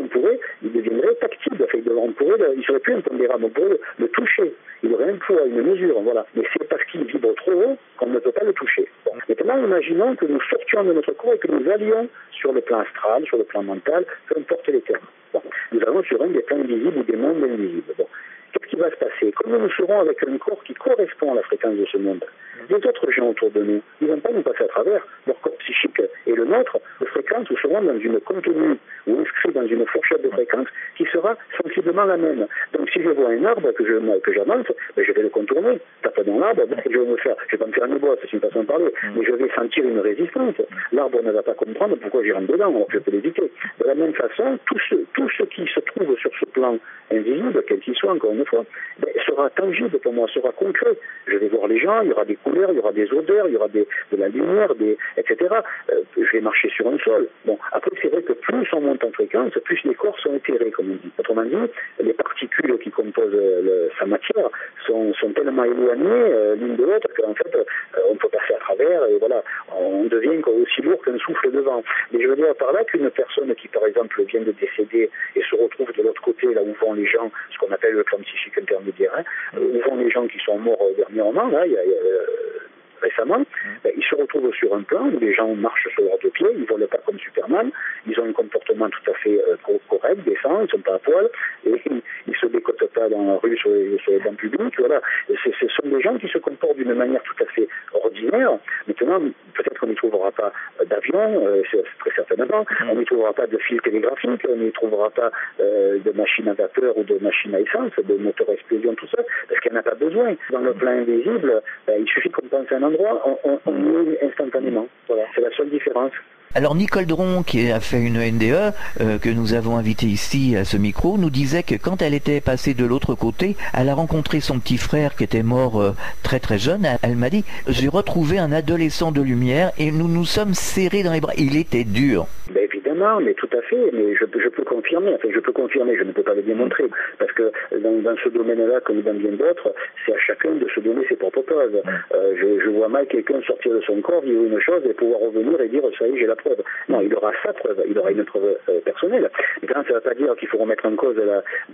il deviendrait tactile. Il serait plus impondérable, on pourrait le toucher. Il aurait un poids, une mesure, voilà. Mais c'est parce qu'il vibre trop haut qu'on ne peut pas le toucher. Bon. Maintenant, imaginons que nous sortions de notre corps et que nous allions sur le plan astral, sur le plan mental, peu importe les termes. Bon. Nous allons sur un des plans invisibles ou des mondes invisibles. Bon. Qu'est-ce qui va se passer? Comme nous serons avec un corps qui correspond à la fréquence de ce monde, des autres gens autour de nous. Ils ne vont pas nous passer à travers. Leur corps psychique et le nôtre de fréquence ou seront dans une contenue ou inscrits dans une fourchette de fréquence qui sera sensiblement la même. Donc si je vois un arbre que j'avance, ben, je vais le contourner. Taper dans l'arbre, ben, je vais me faire une bosse, c'est une façon de parler, mais je vais sentir une résistance. L'arbre ne va pas comprendre pourquoi j'y rentre dedans, alors que je peux l'éviter. De la même façon, tout ce qui se trouve sur ce plan invisible, quel qu'il soit, encore une fois, ben, sera tangible pour moi, sera concret. Je vais voir les gens, il y aura des couleurs, il y aura des odeurs, il y aura de la lumière, etc. Je vais marcher sur un sol. Bon, après, c'est vrai que plus on monte en fréquence, plus les corps sont éthérés, comme on dit. Autrement dit, les particules qui composent sa matière sont tellement éloignées l'une de l'autre qu'en fait, on peut passer à travers et voilà, on devient aussi lourd qu'un souffle de vent. Mais je veux dire par là qu'une personne qui, par exemple, vient de décéder et se retrouve de l'autre côté, là où vont les gens, ce qu'on appelle le plan psychique intermédiaire, où vont les gens qui sont morts dernièrement, là, il y a récemment, ils se retrouvent sur un plan où les gens marchent sur leurs deux pieds, ils ne volent pas comme Superman, ils ont un comportement tout à fait correct, décent, ils ne sont pas à poil, et ils ne se décotent pas dans la rue sur les bancs publics, voilà. Ce sont des gens qui se comportent d'une manière tout à fait ordinaire. Maintenant, peut-être qu'on n'y trouvera pas d'avion, c'est très certainement, on n'y trouvera pas de fil télégraphique, on n'y trouvera pas de machine à vapeur ou de machine à essence, de moteur à explosion, tout ça, parce qu'il n'y en a pas besoin. Dans le plan invisible, il suffit qu'on pense à un endroit, on y est instantanément. Voilà, c'est la seule différence. Alors Nicole Dron, qui a fait une NDE, que nous avons invitée ici à ce micro, nous disait que quand elle était passée de l'autre côté, elle a rencontré son petit frère qui était mort très très jeune. Elle m'a dit, j'ai retrouvé un adolescent de lumière et nous nous sommes serrés dans les bras. Il était dur. Ben évidemment, mais tout à fait, mais je peux confirmer, je ne peux pas le démontrer, parce que dans ce domaine-là, comme dans bien d'autres, c'est à chacun de se donner ses propres preuves. Je vois mal quelqu'un sortir de son corps, vivre une chose et pouvoir revenir et dire, ça y est, j'ai la preuve. Non, il aura sa preuve, il aura une preuve personnelle. Évidemment, ça ne veut pas dire qu'il faut remettre en cause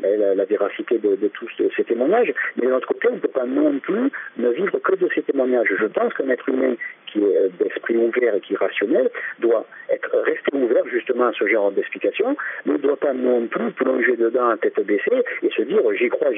la véracité de tous ces témoignages, mais de l'autre côté, on ne peut pas non plus ne vivre que de ces témoignages. Je pense qu'un être humain qui est d'esprit ouvert et qui est rationnel doit rester ouvert justement à ce genre d'explication, mais ne doit pas non plus plonger dedans à tête baissée et se dire j'y crois.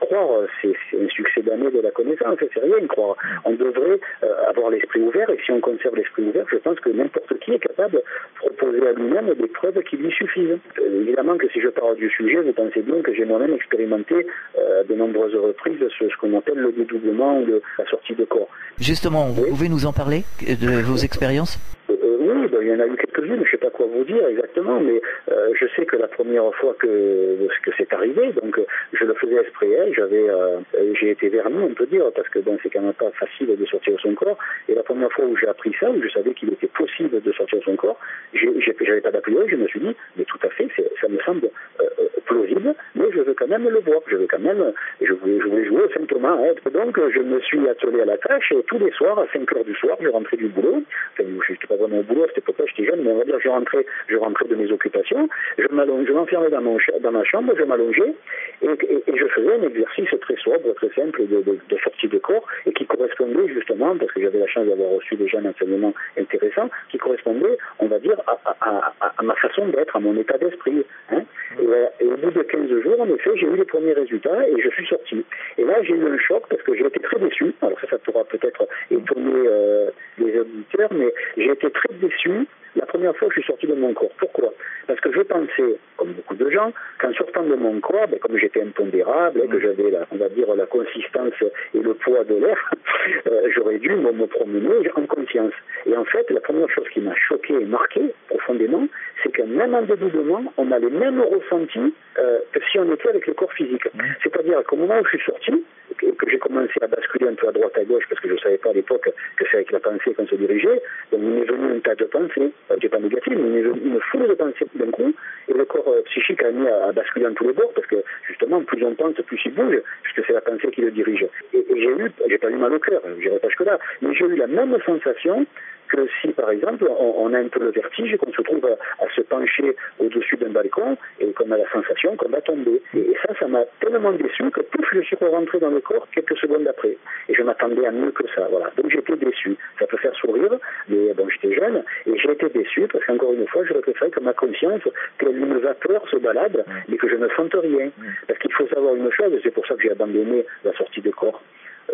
Croire, c'est un succès d'année de la connaissance, c'est rien croire. On devrait avoir l'esprit ouvert, et si on conserve l'esprit ouvert, je pense que n'importe qui est capable de proposer à lui-même des preuves qui lui suffisent. Évidemment que si je parle du sujet, vous pensez bien que j'ai moi-même expérimenté de nombreuses reprises ce qu'on appelle le dédoublement ou la sortie de corps. Justement, vous pouvez nous en parler de vos expériences ? Oui, il y en a eu quelques-unes, je ne sais pas quoi vous dire exactement, mais je sais que la première fois que c'est arrivé, donc je le faisais exprès, j'ai été verni, on peut dire, parce que c'est quand même pas facile de sortir de son corps, et la première fois où j'ai appris ça, où je savais qu'il était possible de sortir de son corps, j'avais pas d'a priori, je me suis dit, mais tout à fait, ça me semble plausible, mais je veux quand même le voir, je voulais jouer au Saint-Thomas, donc je me suis attelé à la tâche, et tous les soirs, à 5h du soir, je rentrais du boulot, enfin, je n'étais pas vraiment au boulot, à cette époque-là, j'étais jeune, mais on va dire, je rentrais de mes occupations, je m'enfermais dans ma chambre, je m'allongeais, et je faisais un exercice très sobre, très simple de sortie de corps, et qui correspondait justement, parce que j'avais la chance d'avoir reçu déjà un enseignement intéressant, qui correspondait, on va dire, à ma façon d'être, à mon état d'esprit. Hein. Et au bout de 15 jours, en effet, j'ai eu les premiers résultats, et je suis sorti. Et là, j'ai eu un choc, parce que j'ai été très déçu, alors ça pourra peut-être étonner les auditeurs, mais j'ai été très déçu la première fois que je suis sorti de mon corps. Pourquoi ? Parce que je pensais, comme beaucoup de gens, qu'en sortant de mon corps, comme j'étais impondérable, que j'avais, la consistance et le poids de l'air, j'aurais dû me promener en conscience. Et en fait, la première chose qui m'a choqué et marqué profondément, c'est que même en dédoublement, on a les mêmes ressentis que si on était avec le corps physique. C'est-à-dire qu'au moment où je suis sorti, que j'ai commencé à basculer un peu à droite à gauche, parce que je ne savais pas à l'époque que c'est avec la pensée qu'on se dirigeait, donc il m'est venu un tas de pensées, qui n'est pas négatif, mais il m'est venu une foule de pensées d'un coup, et le corps psychique a mis à basculer dans tous les bords, parce que justement, plus on pense, plus il bouge, puisque c'est la pensée qui le dirige. Et j'ai pas eu mal au cœur, je n'irai pas jusque-là, mais j'ai eu la même sensation que si, par exemple, on a un peu le vertige, qu'on se trouve à se pencher au-dessus d'un balcon et qu'on a la sensation qu'on va tomber. Et ça m'a tellement déçu que pouf, je suis rentré dans le corps quelques secondes après. Et je m'attendais à mieux que ça, voilà. Donc j'étais déçu. Ça peut faire sourire, mais bon, j'étais jeune, et j'ai été déçu parce qu'encore une fois, j'aurais préféré que ma conscience, telle une vapeur, se balade, mais que je ne sente rien. Parce qu'il faut savoir une chose, et c'est pour ça que j'ai abandonné la sortie de corps.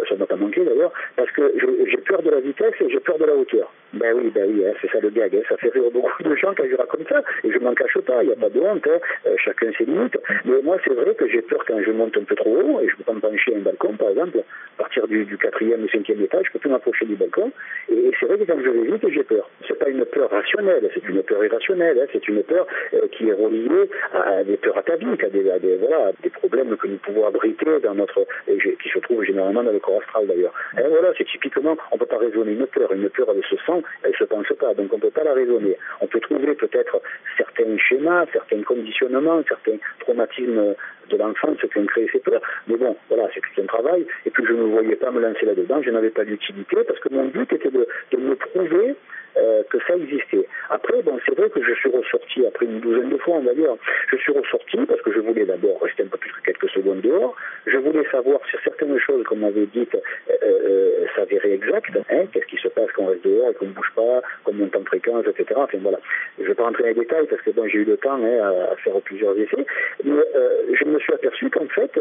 ça m'a pas manqué d'ailleurs, parce que j'ai peur de la vitesse et j'ai peur de la hauteur. Ben oui, hein, c'est ça le gag, hein. Ça fait rire beaucoup de gens quand je raconte ça, et je m'en cache pas, il n'y a pas de honte, hein. Chacun ses limites, mais moi c'est vrai que j'ai peur quand je monte un peu trop haut, et je peux pas me pencher à un balcon par exemple, à partir du 4e ou 5e étage, je peux plus m'approcher du balcon, et c'est vrai que quand je vais vite, j'ai peur. C'est pas une peur rationnelle, c'est une peur irrationnelle, hein. C'est une peur qui est reliée à des peurs ataviques, à des problèmes que nous pouvons abriter dans notre, qui se trouvent généralement dans le corps astral d'ailleurs. Et voilà, c'est typiquement, on peut pas raisonner une peur elle se sent, elle se pense pas, donc on peut pas la raisonner. On peut trouver peut-être certains schémas, certains conditionnements, certains traumatismes de l'enfance qui ont créé ces peurs, mais bon, voilà, c'est tout un travail, et puis je ne voyais pas me lancer là-dedans, je n'avais pas d'utilité, parce que mon but était de me prouver que ça existait. Après, bon, c'est vrai que je suis ressorti après une douzaine de fois, on va dire. Je suis ressorti parce que je voulais d'abord rester un peu plus que quelques secondes dehors. Je voulais savoir si certaines choses qu'on m'avait dites s'avéraient exactes. Hein, qu'est-ce qui se passe quand on reste dehors et qu'on ne bouge pas, qu'on monte en fréquence, etc. Enfin voilà. Je ne vais pas rentrer dans les détails parce que bon, j'ai eu le temps à faire plusieurs essais. Mais je me suis aperçu qu'en fait,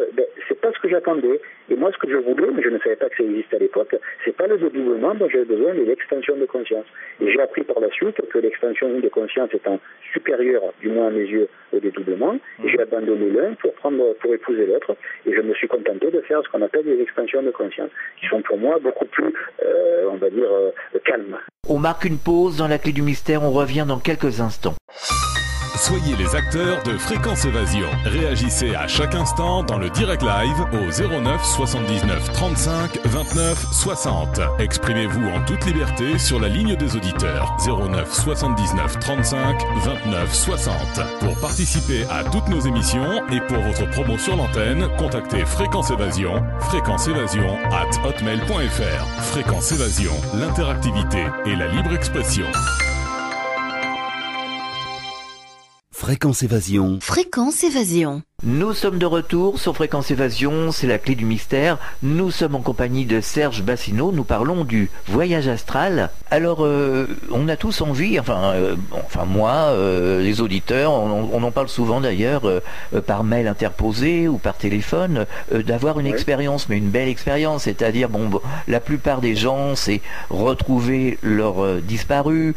c'est pas ce que j'attendais. Et moi, ce que je voulais, mais je ne savais pas que ça existait à l'époque, c'est pas le dédoublement dont j'avais besoin, mais l'extension de conscience. Et j'ai appris par la suite que l'extension de conscience étant supérieure, du moins à mes yeux, au dédoublement, j'ai abandonné l'un pour épouser l'autre, et je me suis contenté de faire ce qu'on appelle des extensions de conscience, qui sont pour moi beaucoup plus, on va dire, calmes. On marque une pause dans la clé du mystère, on revient dans quelques instants. Soyez les acteurs de Fréquence Évasion. Réagissez à chaque instant dans le direct live au 09 79 35 29 60. Exprimez-vous en toute liberté sur la ligne des auditeurs 09 79 35 29 60. Pour participer à toutes nos émissions et pour votre promo sur l'antenne, contactez Fréquence Évasion, fréquenceévasion@hotmail.fr. Fréquence Évasion, l'interactivité et la libre expression. Fréquence Évasion. Fréquence Évasion. Nous sommes de retour sur Fréquence Évasion, c'est la clé du mystère. Nous sommes en compagnie de Serge Bassineau, nous parlons du voyage astral. Alors, on a tous envie, enfin moi, les auditeurs, on en parle souvent d'ailleurs, par mail interposé ou par téléphone, d'avoir une expérience, mais une belle expérience, c'est-à-dire, la plupart des gens, c'est retrouver leurs disparus,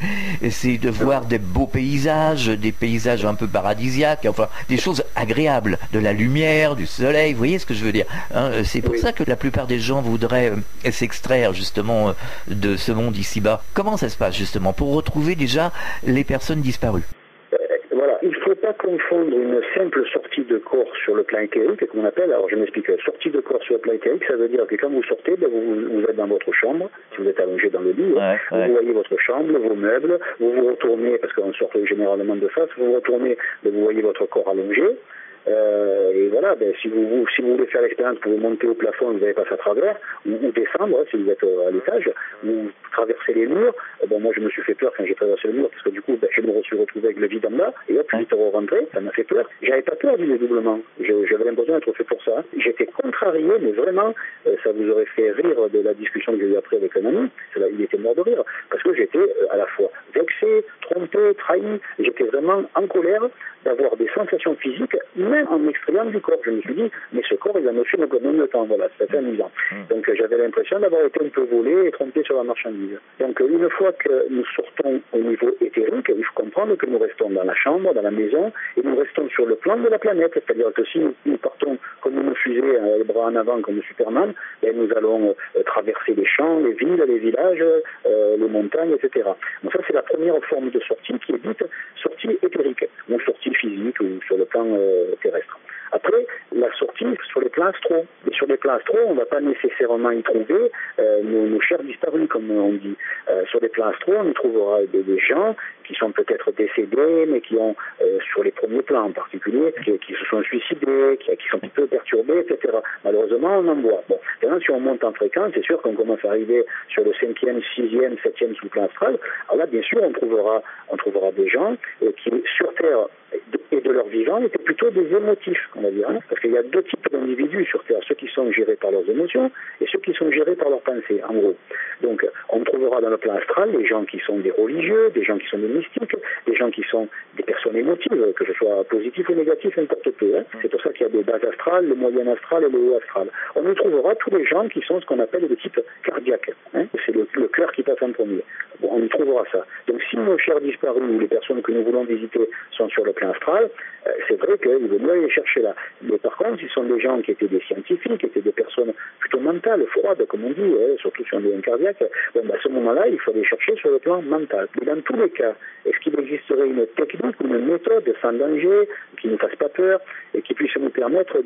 c'est de voir des beaux paysages, des paysages un peu paradisiaques, enfin, des choses agréables. De la lumière, du soleil, vous voyez ce que je veux dire, hein. C'est pour ça que la plupart des gens voudraient s'extraire justement de ce monde ici-bas. Comment ça se passe justement pour retrouver déjà les personnes disparues? Voilà, il ne faut pas confondre une simple sortie de corps sur le plan éthérique, comme on appelle, alors je m'explique, sortie de corps sur le plan éthérique, ça veut dire que quand vous sortez, vous êtes dans votre chambre, si vous êtes allongé dans le lit, vous voyez votre chambre, vos meubles, vous vous retournez, parce qu'on sort généralement de face, vous vous retournez, vous voyez votre corps allongé. Et voilà, si vous voulez faire l'expérience, vous pouvez monter au plafond, vous n'avez pas à travers, ou descendre, si vous êtes à l'étage, ou traverser les murs. Moi je me suis fait peur quand j'ai traversé le mur, parce que du coup, je me suis retrouvé avec le vide en bas, et hop, je suis rentré, ça m'a fait peur. J'avais pas peur du dédoublement, j'avais l'impression d'être fait pour ça. J'étais contrarié, mais vraiment, ça vous aurait fait rire de la discussion que j'ai eue après avec un ami, il était mort de rire, parce que j'étais à la fois vexé, trompé, trahi, j'étais vraiment en colère d'avoir des sensations physiques, même en m'extrayant du corps. Je me suis dit, mais ce corps, il a me fait le temps. Voilà, c'était amusant. Donc j'avais l'impression d'avoir été un peu volé et trompé sur la marchandise. Donc une fois que nous sortons au niveau éthérique, il faut comprendre que nous restons dans la chambre, dans la maison, et nous restons sur le plan de la planète. C'est-à-dire que si nous partons comme une fusée, les bras en avant comme Superman, nous allons traverser les champs, les villes, les villages, les montagnes, etc. Donc ça, c'est la première forme de sortie qui est dite sortie éthérique, ou sortie physique ou sur le plan terrestre. Après, la sortie sur les plans astraux. Et sur les plans astraux, on ne va pas nécessairement y trouver nos chers disparus, comme on dit. Sur les plans astraux, on y trouvera des gens qui sont peut-être décédés, mais qui ont, sur les premiers plans en particulier, qui se sont suicidés, qui sont un peu perturbés, etc. Malheureusement, on en voit. Bon, maintenant, si on monte en fréquence, c'est sûr qu'on commence à arriver sur le 5e, 6e, 7e sous-plan astral. Alors là, bien sûr, on trouvera des gens qui, sur Terre, et de leur vivant étaient plutôt des émotifs, on va dire, hein, parce qu'il y a deux types d'individus sur Terre, ceux qui sont gérés par leurs émotions et ceux qui sont gérés par leurs pensées, en gros. Donc, on trouvera dans le plan astral les gens qui sont des religieux, des gens qui sont des mystiques, des gens qui sont des personnes émotives, que ce soit positif ou négatif, n'importe peu. Hein. C'est pour ça qu'il y a des bases astrales, le moyen astral et le haut astral. On y trouvera tous les gens qui sont ce qu'on appelle des types cardiaques. Hein. C'est le cœur qui passe en premier. Bon, on y trouvera ça. Donc, si nos chers disparus ou les personnes que nous voulons visiter sont sur le plan astral, c'est vrai qu'il vaut mieux aller chercher là. Mais par contre, ce sont des gens qui étaient des scientifiques, qui étaient des personnes plutôt mentales, froides, comme on dit, surtout sur un cardiaque. Bon, à ce moment-là, il faut aller chercher sur le plan mental. Mais dans tous les cas, est-ce qu'il existerait une technique, une méthode sans danger, qui ne fasse pas peur et qui puisse nous permettre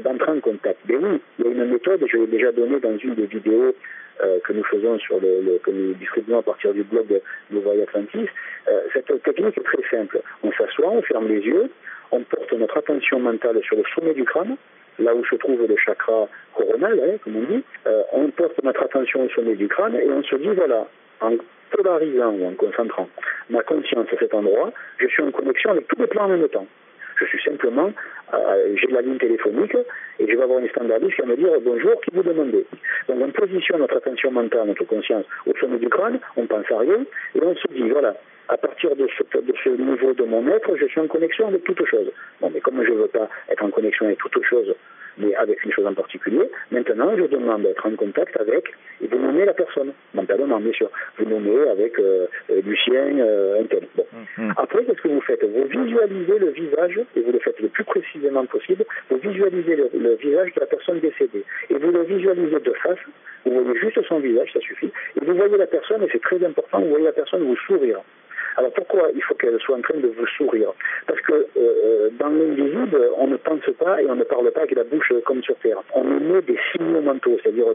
d'entrer en contact? Ben oui, il y a une méthode, je l'ai déjà donnée dans une des vidéos que nous faisons que nous distribuons à partir du blog de Voyage Atlantis. Cette technique est très simple. On s'assoit, on ferme les yeux, on porte notre attention mentale sur le sommet du crâne, là où se trouve le chakra coronal, hein, comme on dit. On porte notre attention au sommet du crâne et on se dit, voilà, en polarisant ou en concentrant ma conscience à cet endroit, je suis en connexion avec tous les plans en même temps. Je suis simplement, j'ai la ligne téléphonique et je vais avoir une standardiste qui va me dire bonjour, qui vous demandez. Donc on positionne notre attention mentale, notre conscience au sommet du crâne, on ne pense à rien et on se dit voilà, à partir de ce niveau de mon être, je suis en connexion avec toute chose. Bon, mais comme je ne veux pas être en connexion avec toute chose, mais avec une chose en particulier, maintenant je demande d'être en contact avec, et vous nommez la personne, mentalement bien sûr, vous nommez avec Lucien, un tel. Bon. Après, qu'est-ce que vous faites? Vous visualisez le visage, et vous le faites le plus précisément possible, vous visualisez le visage de la personne décédée, et vous le visualisez de face, vous voyez juste son visage, ça suffit, et vous voyez la personne, et c'est très important, vous voyez la personne vous sourire. Alors pourquoi il faut qu'elle soit en train de vous sourire? Parce que dans l'invisible, on ne pense pas et on ne parle pas avec la bouche comme sur Terre. On émet des signaux mentaux, c'est-à-dire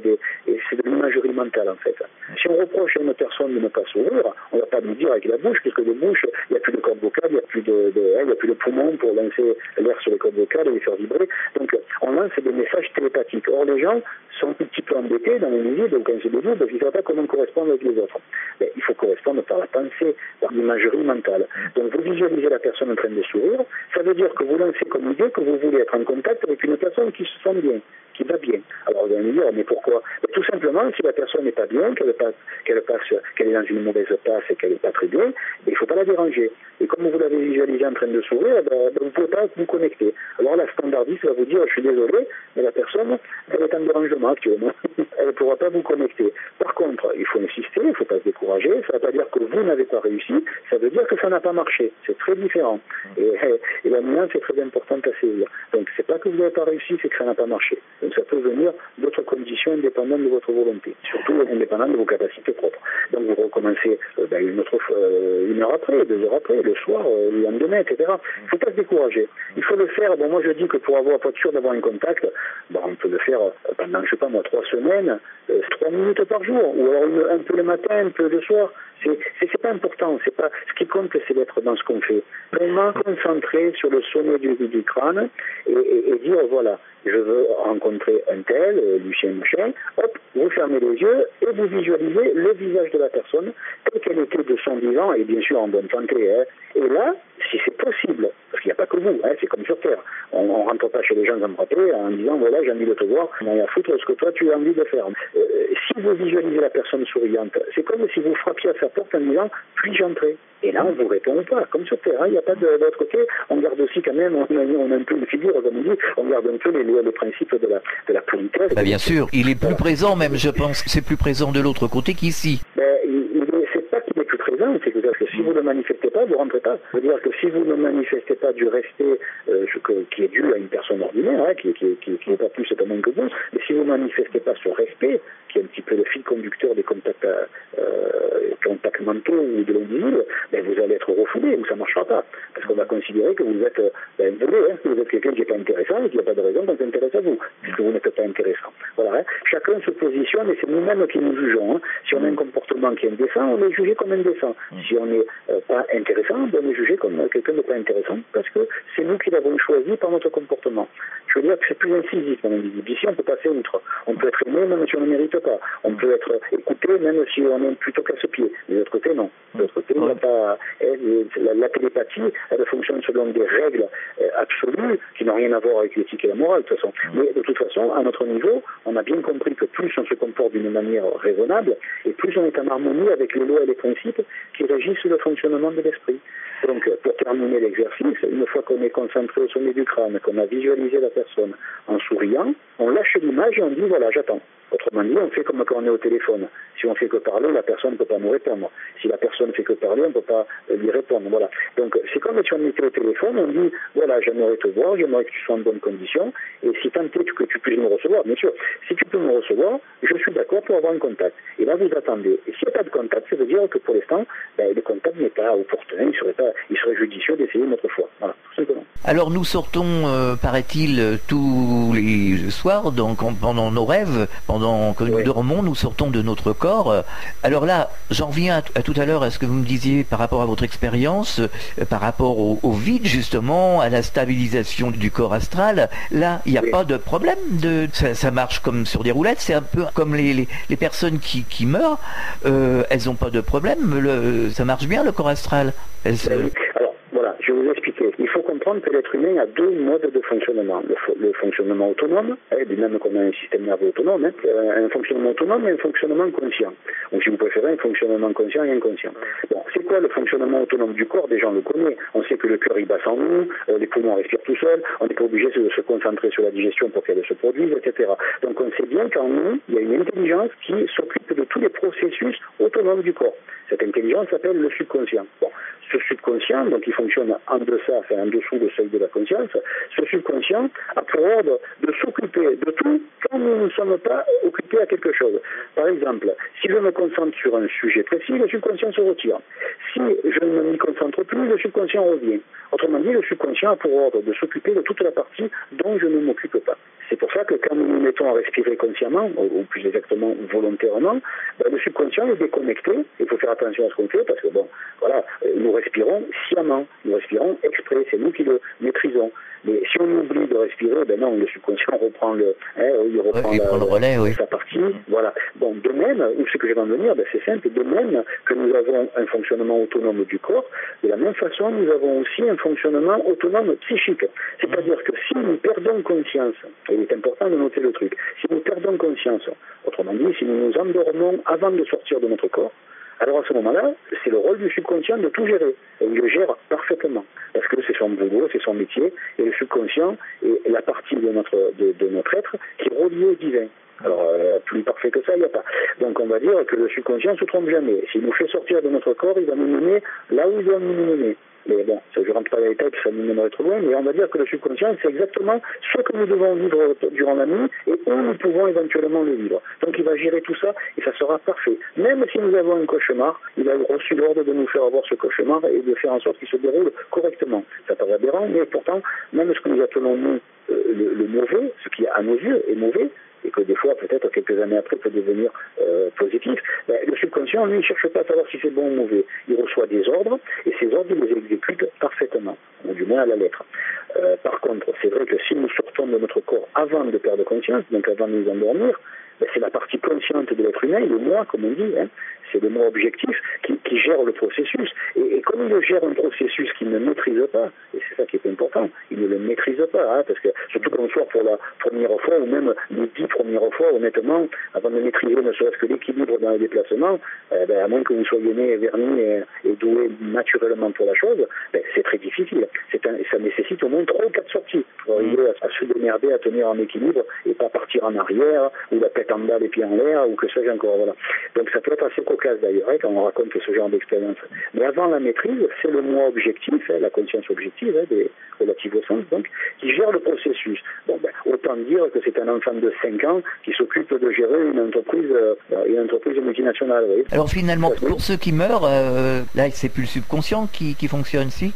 c'est de l'imagerie mentale en fait. Si on reproche à une personne de ne pas sourire, on ne va pas lui dire avec la bouche, puisque de bouche, il n'y a plus de cordes vocales, il n'y a plus de poumons pour lancer l'air sur les cordes vocales et les faire vibrer. Donc on lance des messages télépathiques. Or les gens sont un petit peu embêtés dans l'invisible, donc quand c'est des doutes, ils ne savent pas comment correspondre avec les autres. Mais il faut correspondre par la pensée, par l'imagerie mentale. Donc vous visualisez la personne en train de sourire, ça veut dire que vous lancez comme idée que vous voulez être en contact avec une personne qui se sent bien, qui va bien. Alors vous allez me dire, mais pourquoi? Tout simplement, si la personne n'est pas bien, qu'elle est dans une mauvaise passe et qu'elle n'est pas très bien, il ne faut pas la déranger. Et comme vous l'avez visualisé en train de sourire, vous ne pouvez pas vous connecter. Alors la standardiste va vous dire, je suis désolé, mais la personne, elle est en dérangement actuellement. Elle ne pourra pas vous connecter. Par contre, il faut insister, il ne faut pas se décourager. Ça ne veut pas dire que vous n'avez pas réussi, ça veut dire que ça n'a pas marché. C'est très différent. Et la nuance est très importante à saisir. Donc c'est pas que vous n'avez pas réussi, c'est que ça n'a pas marché. Donc ça peut venir d'autres conditions indépendantes de votre volonté, surtout indépendantes de vos capacités propres. Donc vous recommencez une heure après, 2 heures après, le soir, le lendemain, etc. Il ne faut pas se décourager. Il faut le faire. Bon, moi je dis que pour être sûr d'avoir un contact, on peut le faire pendant, 3 semaines, 3 minutes par jour, ou alors un peu le matin, un peu le soir. C'est pas important, c'est pas ce qui compte, c'est d'être dans ce qu'on fait. Vraiment concentrer sur le sommet du crâne et dire voilà, je veux rencontrer un tel, Lucien Machin, hop, vous fermez les yeux et vous visualisez le visage de la personne tel qu'elle était de son vivant et bien sûr en bonne santé. Hein. Et là, si c'est possible, parce qu'il n'y a pas que vous, hein, c'est comme sur Terre, on ne rentre pas chez les gens comme ratés en disant voilà, j'ai envie de te voir, on a à foutre ce que toi tu as envie de faire. Si vous visualisez la personne souriante, c'est comme si vous frappiez à sa porte en disant puis-je entrer? Et là, on ne vous répond pas, comme sur Terre. Il n'y a pas de l'autre côté. On garde aussi quand même, on a un peu une figure, comme on dit, on garde un peu les principes de la politesse. Bien sûr, il est plus présent même, je pense que c'est plus présent de l'autre côté qu'ici. C'est pas qu'il est plus présent, c'est que si vous ne manifestez pas, vous ne rentrez pas. Ça veut dire que si vous ne manifestez pas du respect qui est dû à une personne ordinaire, hein, qui n'est pas plus étonnant que vous, mais si vous ne manifestez pas ce respect, qui est un petit peu le fil conducteur des contacts mentaux ou de l'invisible, vous allez être refoulé ou ça ne marchera pas. Parce qu'on va considérer que vous êtes vous êtes quelqu'un qui n'est pas intéressant et qui n'a pas de raison qu'on s'intéresse à vous, puisque vous n'êtes pas intéressant. Voilà, hein. Chacun se positionne et c'est nous-mêmes qui nous jugeons. Hein. Si on a un comportement qui est indécent, on est jugé comme indécent. Si on n'est pas intéressant, on est jugé comme quelqu'un de pas intéressant parce que c'est nous qui l'avons choisi par notre comportement. Je veux dire que c'est plus incisif, comme on dit. Ici, on peut passer outre. On peut être aimé même si on ne mérite pas. On peut être écouté même si on est plutôt casse-pied. Mais de l'autre côté, non. De l'autre côté, il n'y a pas... La télépathie, elle fonctionne selon des règles absolues qui n'ont rien à voir avec l'éthique et la morale, de toute façon. Mais de toute façon, à notre niveau, on a bien compris que plus on se comporte d'une manière raisonnable, et plus on est en harmonie avec les lois et les principes qui régissent le fonctionnement de l'esprit. Donc, pour terminer l'exercice, une fois qu'on est concentré au sommet du crâne, qu'on a visualisé la personne en souriant, on lâche l'image et on dit, voilà, j'attends. Autrement dit, on fait comme quand on est au téléphone. Si on fait que parler, la personne ne peut pas nous répondre. Si la personne ne fait que parler, on ne peut pas lui répondre. Voilà. Donc, c'est comme si on était au téléphone, on dit, voilà, j'aimerais te voir, j'aimerais que tu sois en bonne condition, et si tant est que tu puisses me recevoir, bien sûr, si tu peux me recevoir, je suis d'accord pour avoir un contact. Et là, vous attendez. Et s'il n'y a pas de contact, ça veut dire que pour l'instant, le contact n'est pas opportun, il serait judicieux d'essayer une autre fois. Voilà, tout simplement. Alors, nous sortons, paraît-il, tous les soirs, donc pendant nos rêves, pendant que nous dormons, nous sortons de notre corps. Alors là, j'en reviens à tout à l'heure à ce que vous me disiez par rapport à votre expérience, par rapport au vide justement, à la stabilisation du corps astral. Là, il n'y a pas de problème. Ça marche comme sur des roulettes. C'est un peu comme les personnes qui meurent. Elles n'ont pas de problème. Ça marche bien le corps astral. Alors, voilà, je vais vous expliquer. Il faut comprendre que l'être humain a deux modes de fonctionnement. Le fonctionnement autonome, du même qu'on a un système nerveux autonome, un fonctionnement autonome et un fonctionnement conscient. Ou si vous préférez, un fonctionnement conscient et inconscient. Bon, c'est quoi le fonctionnement autonome du corps? Déjà, on le connaît. On sait que le cœur, il bat sans nous, les poumons respirent tout seuls, on n'est pas obligé de se concentrer sur la digestion pour qu'elle se produise, etc. Donc, on sait bien qu'en nous, il y a une intelligence qui s'occupe de tous les processus autonomes du corps. Cette intelligence s'appelle le subconscient. Bon, ce subconscient, donc il fonctionne en dessous du seuil de la conscience, ce subconscient a pour ordre de s'occuper de tout quand nous ne sommes pas occupés à quelque chose. Par exemple, si je me concentre sur un sujet précis, le subconscient se retire. Si je ne m'y concentre plus, le subconscient revient. Autrement dit, le subconscient a pour ordre de s'occuper de toute la partie dont je ne m'occupe pas. C'est pour ça que quand nous nous mettons à respirer consciemment, ou plus exactement volontairement, le subconscient est déconnecté. Il faut faire attention à ce qu'on fait parce que, nous respirons sciemment, nous respirons exprès, c'est nous qui le maîtrisons. Mais si on oublie de respirer, non, le subconscient reprend le relais, sa partie. Voilà. Bon, de même, ce que je vais en venir, c'est simple, de même que nous avons un fonctionnement autonome du corps, de la même façon, nous avons aussi un fonctionnement autonome psychique. C'est-à-dire que si nous perdons conscience, et il est important de noter le truc, si nous perdons conscience, autrement dit, si nous nous endormons avant de sortir de notre corps, alors à ce moment-là, c'est le rôle du subconscient de tout gérer. Et il le gère parfaitement. Parce que c'est son boulot, c'est son métier. Et le subconscient est la partie de notre être qui est reliée au divin. Alors, plus parfait que ça, il n'y a pas. Donc, on va dire que le subconscient ne se trompe jamais. S'il nous fait sortir de notre corps, il va nous mener là où il doit nous mener. Mais bon, je ne rentre pas dans les détails, ça nous mènerait trop loin, mais on va dire que le subconscient, c'est exactement ce que nous devons vivre durant la nuit et où nous pouvons éventuellement le vivre. Donc il va gérer tout ça et ça sera parfait. Même si nous avons un cauchemar, il a reçu l'ordre de nous faire avoir ce cauchemar et de faire en sorte qu'il se déroule correctement. Ça paraît aberrant, mais pourtant, même ce que nous appelons nous le mauvais, ce qui à nos yeux est mauvais, et que des fois, peut-être quelques années après, peut devenir positif, le subconscient, lui, ne cherche pas à savoir si c'est bon ou mauvais. Il reçoit des ordres, et ces ordres, il les exécute parfaitement, ou du moins à la lettre. Par contre, c'est vrai que si nous sortons de notre corps avant de perdre conscience, donc avant de nous endormir, c'est la partie consciente de l'être humain, le moi, comme on dit, c'est le moi objectif qui gère le processus. Et comme il gère un processus qu'il ne maîtrise pas, et c'est ça qui est important, il ne le maîtrise pas, parce que surtout quand on sort pour la première fois, ou même les 10 premières fois, honnêtement, avant de maîtriser ne serait-ce que l'équilibre dans les déplacements, à moins que vous soyez né, verni et doué naturellement pour la chose, c'est très difficile. Ça nécessite au moins 3 ou 4 sorties pour arriver à se démerder, à tenir en équilibre et pas partir en arrière, ou la tête en bas, les pieds en l'air, ou que sais-je encore. Voilà. Donc ça peut être assez cocasse d'ailleurs, quand on raconte ce genre d'expérience. Mais avant la maîtrise, c'est le moi objectif, la conscience objective, relative au sens, donc, qui gère le processus. Bon, autant dire que c'est un enfant de 5 ans qui s'occupe de gérer une entreprise multinationale. Oui. Alors finalement, pour ceux qui meurent, là, c'est plus le subconscient qui fonctionne, si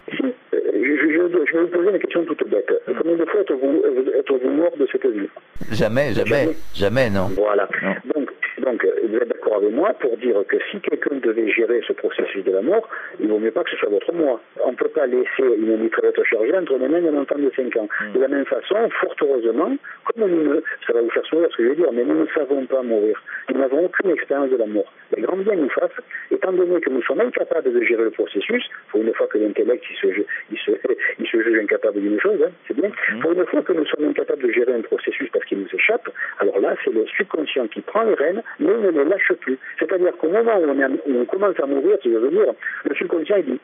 je vais vous poser une question toute bête. Combien de fois êtes-vous mort de cette vie? Jamais, non. Voilà. Donc, vous êtes d'accord d'accord avec moi pour dire que si quelqu'un devait gérer ce processus de la mort, il ne vaut mieux pas que ce soit votre moi. On ne peut pas laisser une mitraillette chargée entre les mains d'un enfant de 5 ans. De la même façon, fort heureusement, comme nous, ça va vous faire sourire ce que je vais dire, mais nous ne savons pas mourir. Nous n'avons aucune expérience de la mort. Mais grand bien nous fasse, étant donné que nous sommes incapables de gérer le processus, pour une fois que l'intellect il se juge incapable d'une chose, hein, c'est bien, pour une fois que nous sommes incapables de gérer un processus parce qu'il nous échappe, alors là c'est le subconscient qui prend les rênes, mais ne les lâche plus. C'est-à-dire qu'au moment où on commence à mourir, si je veux dire, le subconscient il dit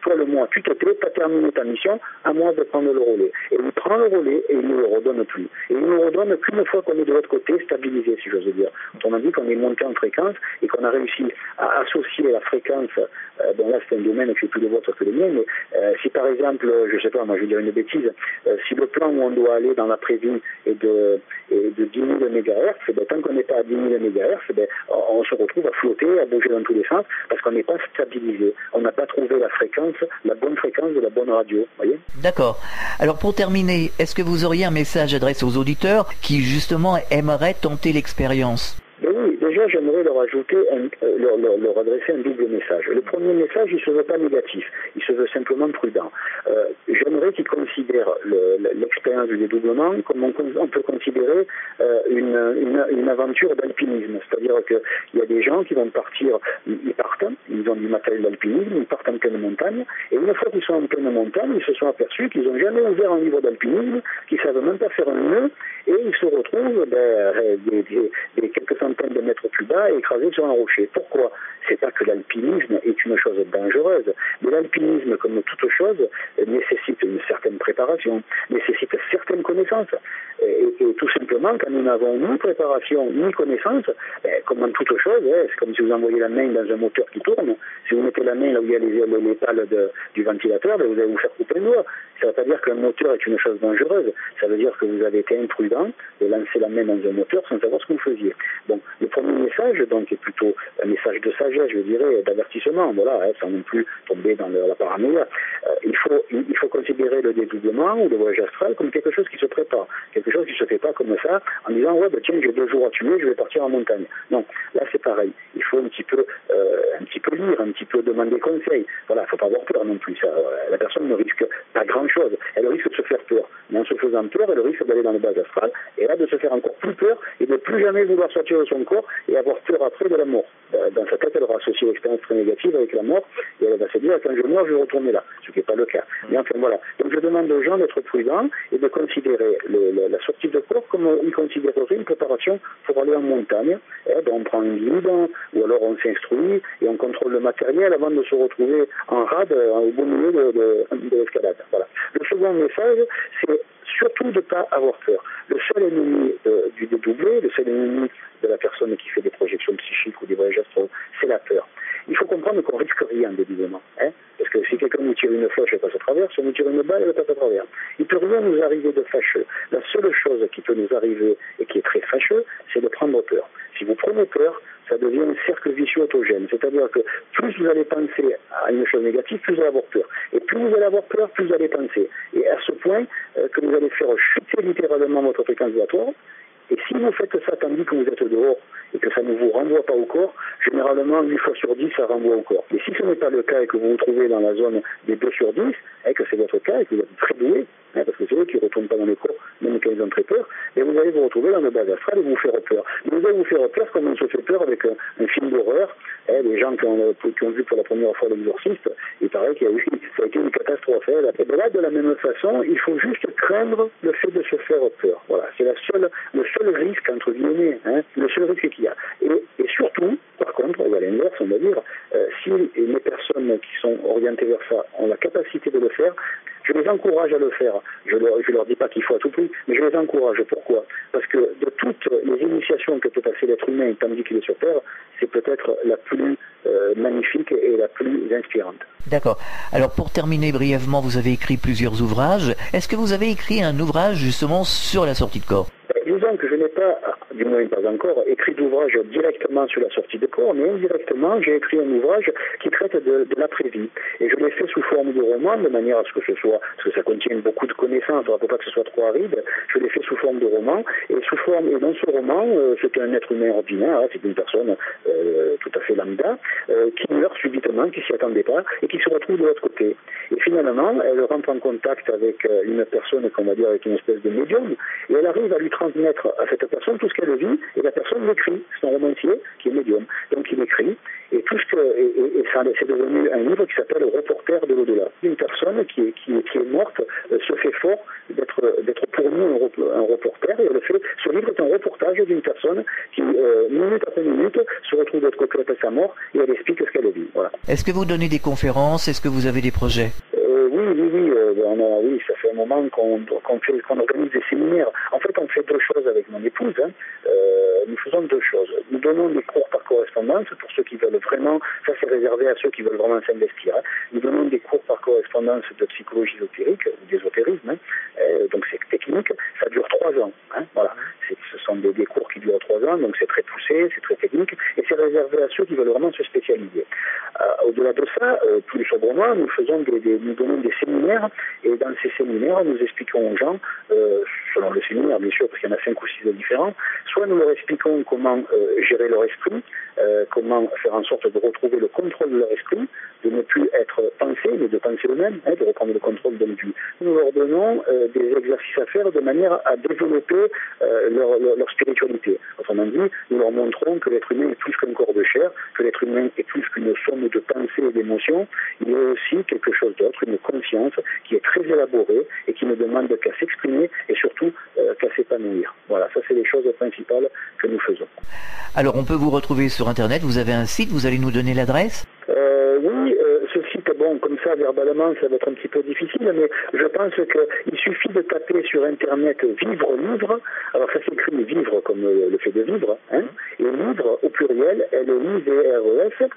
toi le moi, tu te tais, tu as terminé ta mission, à moi de prendre le relais. Et il prend le relais et il ne le redonne plus. Et il ne le redonne qu'une fois qu'on est de l'autre côté, stabilisé, si j'ose dire. Autrement dit qu'on est monté en fréquence et qu'on a réussi à associer la fréquence, bon là c'est un domaine qui est plus le vôtre que le mien, mais si par exemple, je sais pas, moi je vais dire une bêtise, si le plan où on doit aller dans l'après-vie est de 10 000 MHz, ben, tant qu'on n'est pas à 10 000 MHz, ben, on se retrouve à flotter, à bouger dans tous les sens, parce qu'on n'est pas stabilisé. On n'a pas trouvé la bonne fréquence de la bonne radio, voyez. D'accord. Alors pour terminer, est-ce que vous auriez un message adressé aux auditeurs qui justement aimeraient tenter l'expérience ? Ben oui, déjà j'aimerais leur ajouter, leur adresser un double message. Le premier message, il se veut pas négatif, il se veut simplement prudent. J'aimerais qu'ils considèrent l'expérience du dédoublement comme on peut considérer une aventure d'alpinisme. C'est-à-dire qu'il y a des gens qui vont partir, ils partent, ils ont du matériel d'alpinisme, ils partent en pleine montagne, et une fois qu'ils sont en pleine montagne, ils se sont aperçus qu'ils n'ont jamais ouvert un livre d'alpinisme, qu'ils ne savent même pas faire un nœud, et ils se retrouvent des quelques centaines de mètres plus bas et écrasés sur un rocher. Pourquoi ? C'est pas que l'alpinisme est une chose dangereuse, mais l'alpinisme, comme toute chose, nécessite une certaine préparation, nécessite certaines connaissances. Et tout simplement, quand nous n'avons ni préparation ni connaissance, comme dans toute chose, c'est comme si vous envoyez la main dans un moteur qui tourne. Si vous mettez la main là où il y a les pales du ventilateur, vous allez vous faire couper le doigt. Ça ne veut pas dire qu'un moteur est une chose dangereuse. Ça veut dire que vous avez été imprudent de lancer la main dans un moteur sans savoir ce que vous faisiez. Bon, le premier message, donc, est plutôt un message de sagesse, je dirais, d'avertissement, voilà, sans non plus tomber dans la paranoïa. Il faut considérer le dédoublement ou le voyage astral comme quelque chose qui se prépare, quelque chose qui ne se fait pas comme ça, en disant, ouais, tiens, j'ai 2 jours à tuer, je vais partir en montagne. Non, là, c'est pareil. Il faut un petit peu lire, un petit peu demander conseil. Voilà, il ne faut pas avoir peur non plus. Ça, la personne ne risque pas grand-chose. Elle risque de se faire peur. Mais en se faisant peur, elle risque d'aller dans le bas astral, et là, de se faire encore plus peur, et de plus jamais vouloir sortir de son corps, et avoir peur après de la mort. Dans sa tête, elle aura associé l'expérience très négative avec la mort, et elle va se dire, quand je meurs, je vais retourner là, ce qui n'est pas le cas. Mais enfin, voilà. Donc, je demande aux gens d'être prudents, et de considérer la sortie de corps comme ils considéreraient une préparation pour aller en montagne. On prend un guide, ou alors on s'instruit, et on contrôle le matériel avant de se retrouver en rade, au beau milieu de l'escalade. Voilà. Le second message, c'est surtout de ne pas avoir peur. Le seul ennemi du dédoublé, le seul ennemi de la personne qui fait des projections psychiques ou des voyages astraux, c'est la peur. Il faut comprendre qu'on risque rien en dédoublement. Parce que si quelqu'un nous tire une flèche, elle passe à travers. Si on nous tire une balle, elle passe à travers. Il ne peut rien nous arriver de fâcheux. La seule chose qui peut nous arriver et qui est très fâcheux, c'est de prendre peur. Si vous prenez peur, ça devient un cercle vicieux autogène. C'est-à-dire que plus vous allez penser à une chose négative, plus vous allez avoir peur. Et plus vous allez avoir peur, plus vous allez penser. Et à ce point que vous allez faire chuter littéralement votre fréquence vibratoire. Et si vous faites ça tandis que vous êtes dehors et que ça ne vous renvoie pas au corps, généralement 8 fois sur 10 ça renvoie au corps. Et si ce n'est pas le cas et que vous vous trouvez dans la zone des 2 sur 10, et que c'est votre cas et que vous êtes très doué, parce que c'est eux qui ne retournent pas dans le corps, même quand ils ont très peur, et vous allez vous retrouver dans le bas astral et vous faire peur. Mais vous allez vous faire peur comme on se fait peur avec un film d'horreur. Les gens qui ont vu pour la première fois l'Exorciste, il paraît qu'il y a eu, ça a été une catastrophe. Et de là, de la même façon, il faut juste craindre le fait de se faire peur. Voilà, c'est le seul risque, entre guillemets, le seul risque qu'il y a. Et surtout, par contre, à l'inverse, on va dire, si les personnes qui sont orientées vers ça ont la capacité de le faire, je les encourage à le faire. Je leur dis pas qu'il faut à tout prix, mais je les encourage. Pourquoi ? Parce que de toutes les initiations que peut passer l'être humain tandis qu'il est sur Terre, c'est peut-être la plus magnifique et la plus inspirante. D'accord. Alors pour terminer brièvement, vous avez écrit plusieurs ouvrages. Est-ce que vous avez écrit un ouvrage justement sur la sortie de corps ? Disons que je n'ai pas, du moins pas encore, écrit d'ouvrage directement sur la sortie de corps, mais indirectement, j'ai écrit un ouvrage qui traite de l'après-vie. Et je l'ai fait sous forme de roman, de manière à ce que ça contienne beaucoup de connaissances sens, il ne faut pas que ce soit trop aride, je l'ai fait sous forme de roman, et dans ce roman, c'est un être humain ordinaire, c'est une personne tout à fait lambda, qui meurt subitement, qui s'y attendait pas, et qui se retrouve de l'autre côté. Et finalement, elle rentre en contact avec une personne, qu'on va dire, avec une espèce de médium, et elle arrive à lui transmettre à cette personne tout ce qu'elle vit, et la personne l'écrit. C'est un romancier qui est médium. Donc il écrit, et tout ce que, et ça, c'est devenu un livre qui s'appelle Reporter de l'au-delà. Une personne qui est morte se fait fort d'être pour nous un reporter, et ce livre est un reportage d'une personne qui, minute après minute, se retrouve de l'autre côté après sa mort, et elle explique ce qu'elle vit. Voilà. Est-ce que vous donnez des conférences? Est-ce que vous avez des projets? Oui, ça fait un moment qu'on organise des séminaires. En fait, on fait deux choses avec mon épouse. Nous faisons deux choses. Nous donnons des cours par correspondance pour ceux qui veulent vraiment, ça c'est réservé à ceux qui veulent vraiment s'investir. Nous donnons des cours par correspondance de psychologie ésotérique ou d'ésotérisme. Donc c'est technique. Ça dure 3 ans. Voilà. Ce sont des cours qui durent 3 ans, donc c'est très poussé, c'est très technique, et c'est réservé à ceux qui veulent vraiment se spécialiser. Au-delà de ça, plus sobrement, nous donnons des séminaires, et dans ces séminaires, nous expliquons aux gens, selon le séminaire bien sûr, parce qu'il y en a 5 ou 6 différents, soit nous leur expliquons comment gérer leur esprit, comment faire en sorte de retrouver le contrôle de leur esprit, de ne plus être pensé, mais de penser eux-mêmes, de reprendre le contrôle donc du. Nous leur donnons des exercices à faire de manière à développer leur spiritualité. Autrement dit, nous leur montrons que l'être humain est plus qu'un corps de chair, que l'être humain est plus qu'une somme de pensées et d'émotions. Il y a aussi quelque chose d'autre, une conscience qui est très élaborée et qui ne demande qu'à s'exprimer et surtout qu'à s'épanouir. Voilà, ça c'est les choses principales que nous faisons. Alors on peut vous retrouver sur Internet, vous avez un site, vous allez nous donner l'adresse? Oui, ce site, bon, comme ça, verbalement, ça va être un petit peu difficile, mais je pense qu'il suffit de taper sur Internet « Vivre Livre ». Alors, ça s'écrit « vivre » comme le fait de vivre, et « livre » au pluriel, L-I-V-R-E-S,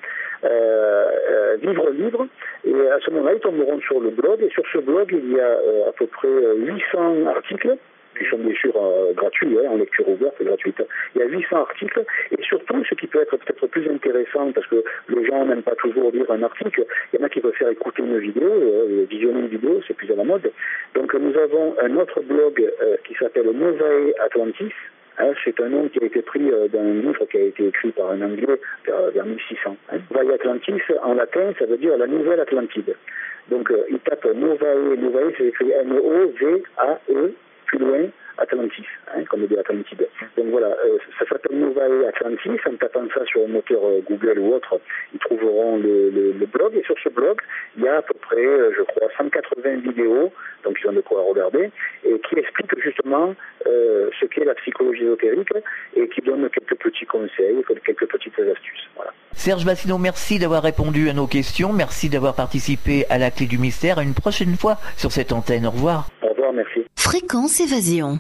Vivre Livre. Et à ce moment-là, ils tomberont sur le blog, et sur ce blog, il y a à peu près 800 articles, qui sont bien sûr gratuits, en lecture ouverte et gratuite. Il y a 800 articles, et surtout, ce qui peut être peut-être plus intéressant, parce que les gens n'aiment pas toujours lire un article, il y en a qui préfèrent écouter une vidéo, visionner une vidéo, c'est plus à la mode. Donc nous avons un autre blog qui s'appelle Novae Atlantis. C'est un nom qui a été pris d'un livre qui a été écrit par un Anglais vers 1600. Novae Atlantis, en latin, ça veut dire la nouvelle Atlantide. Donc il tape Novae, c'est écrit N-O-V-A-E, plus loin, Atlantis, comme dit Atlantide. Donc voilà, ça s'appelle Novae Atlantis. En tapant ça sur un moteur Google ou autre, ils trouveront le blog. Et sur ce blog, il y a à peu près, je crois, 180 vidéos, donc ils ont de quoi regarder, et qui expliquent justement ce qu'est la psychologie ésotérique et qui donnent quelques petits conseils, quelques petites astuces. Voilà. Serge Bassineau, merci d'avoir répondu à nos questions, merci d'avoir participé à la Clé du Mystère. À une prochaine fois sur cette antenne. Au revoir. Au revoir, merci. Fréquence Évasion.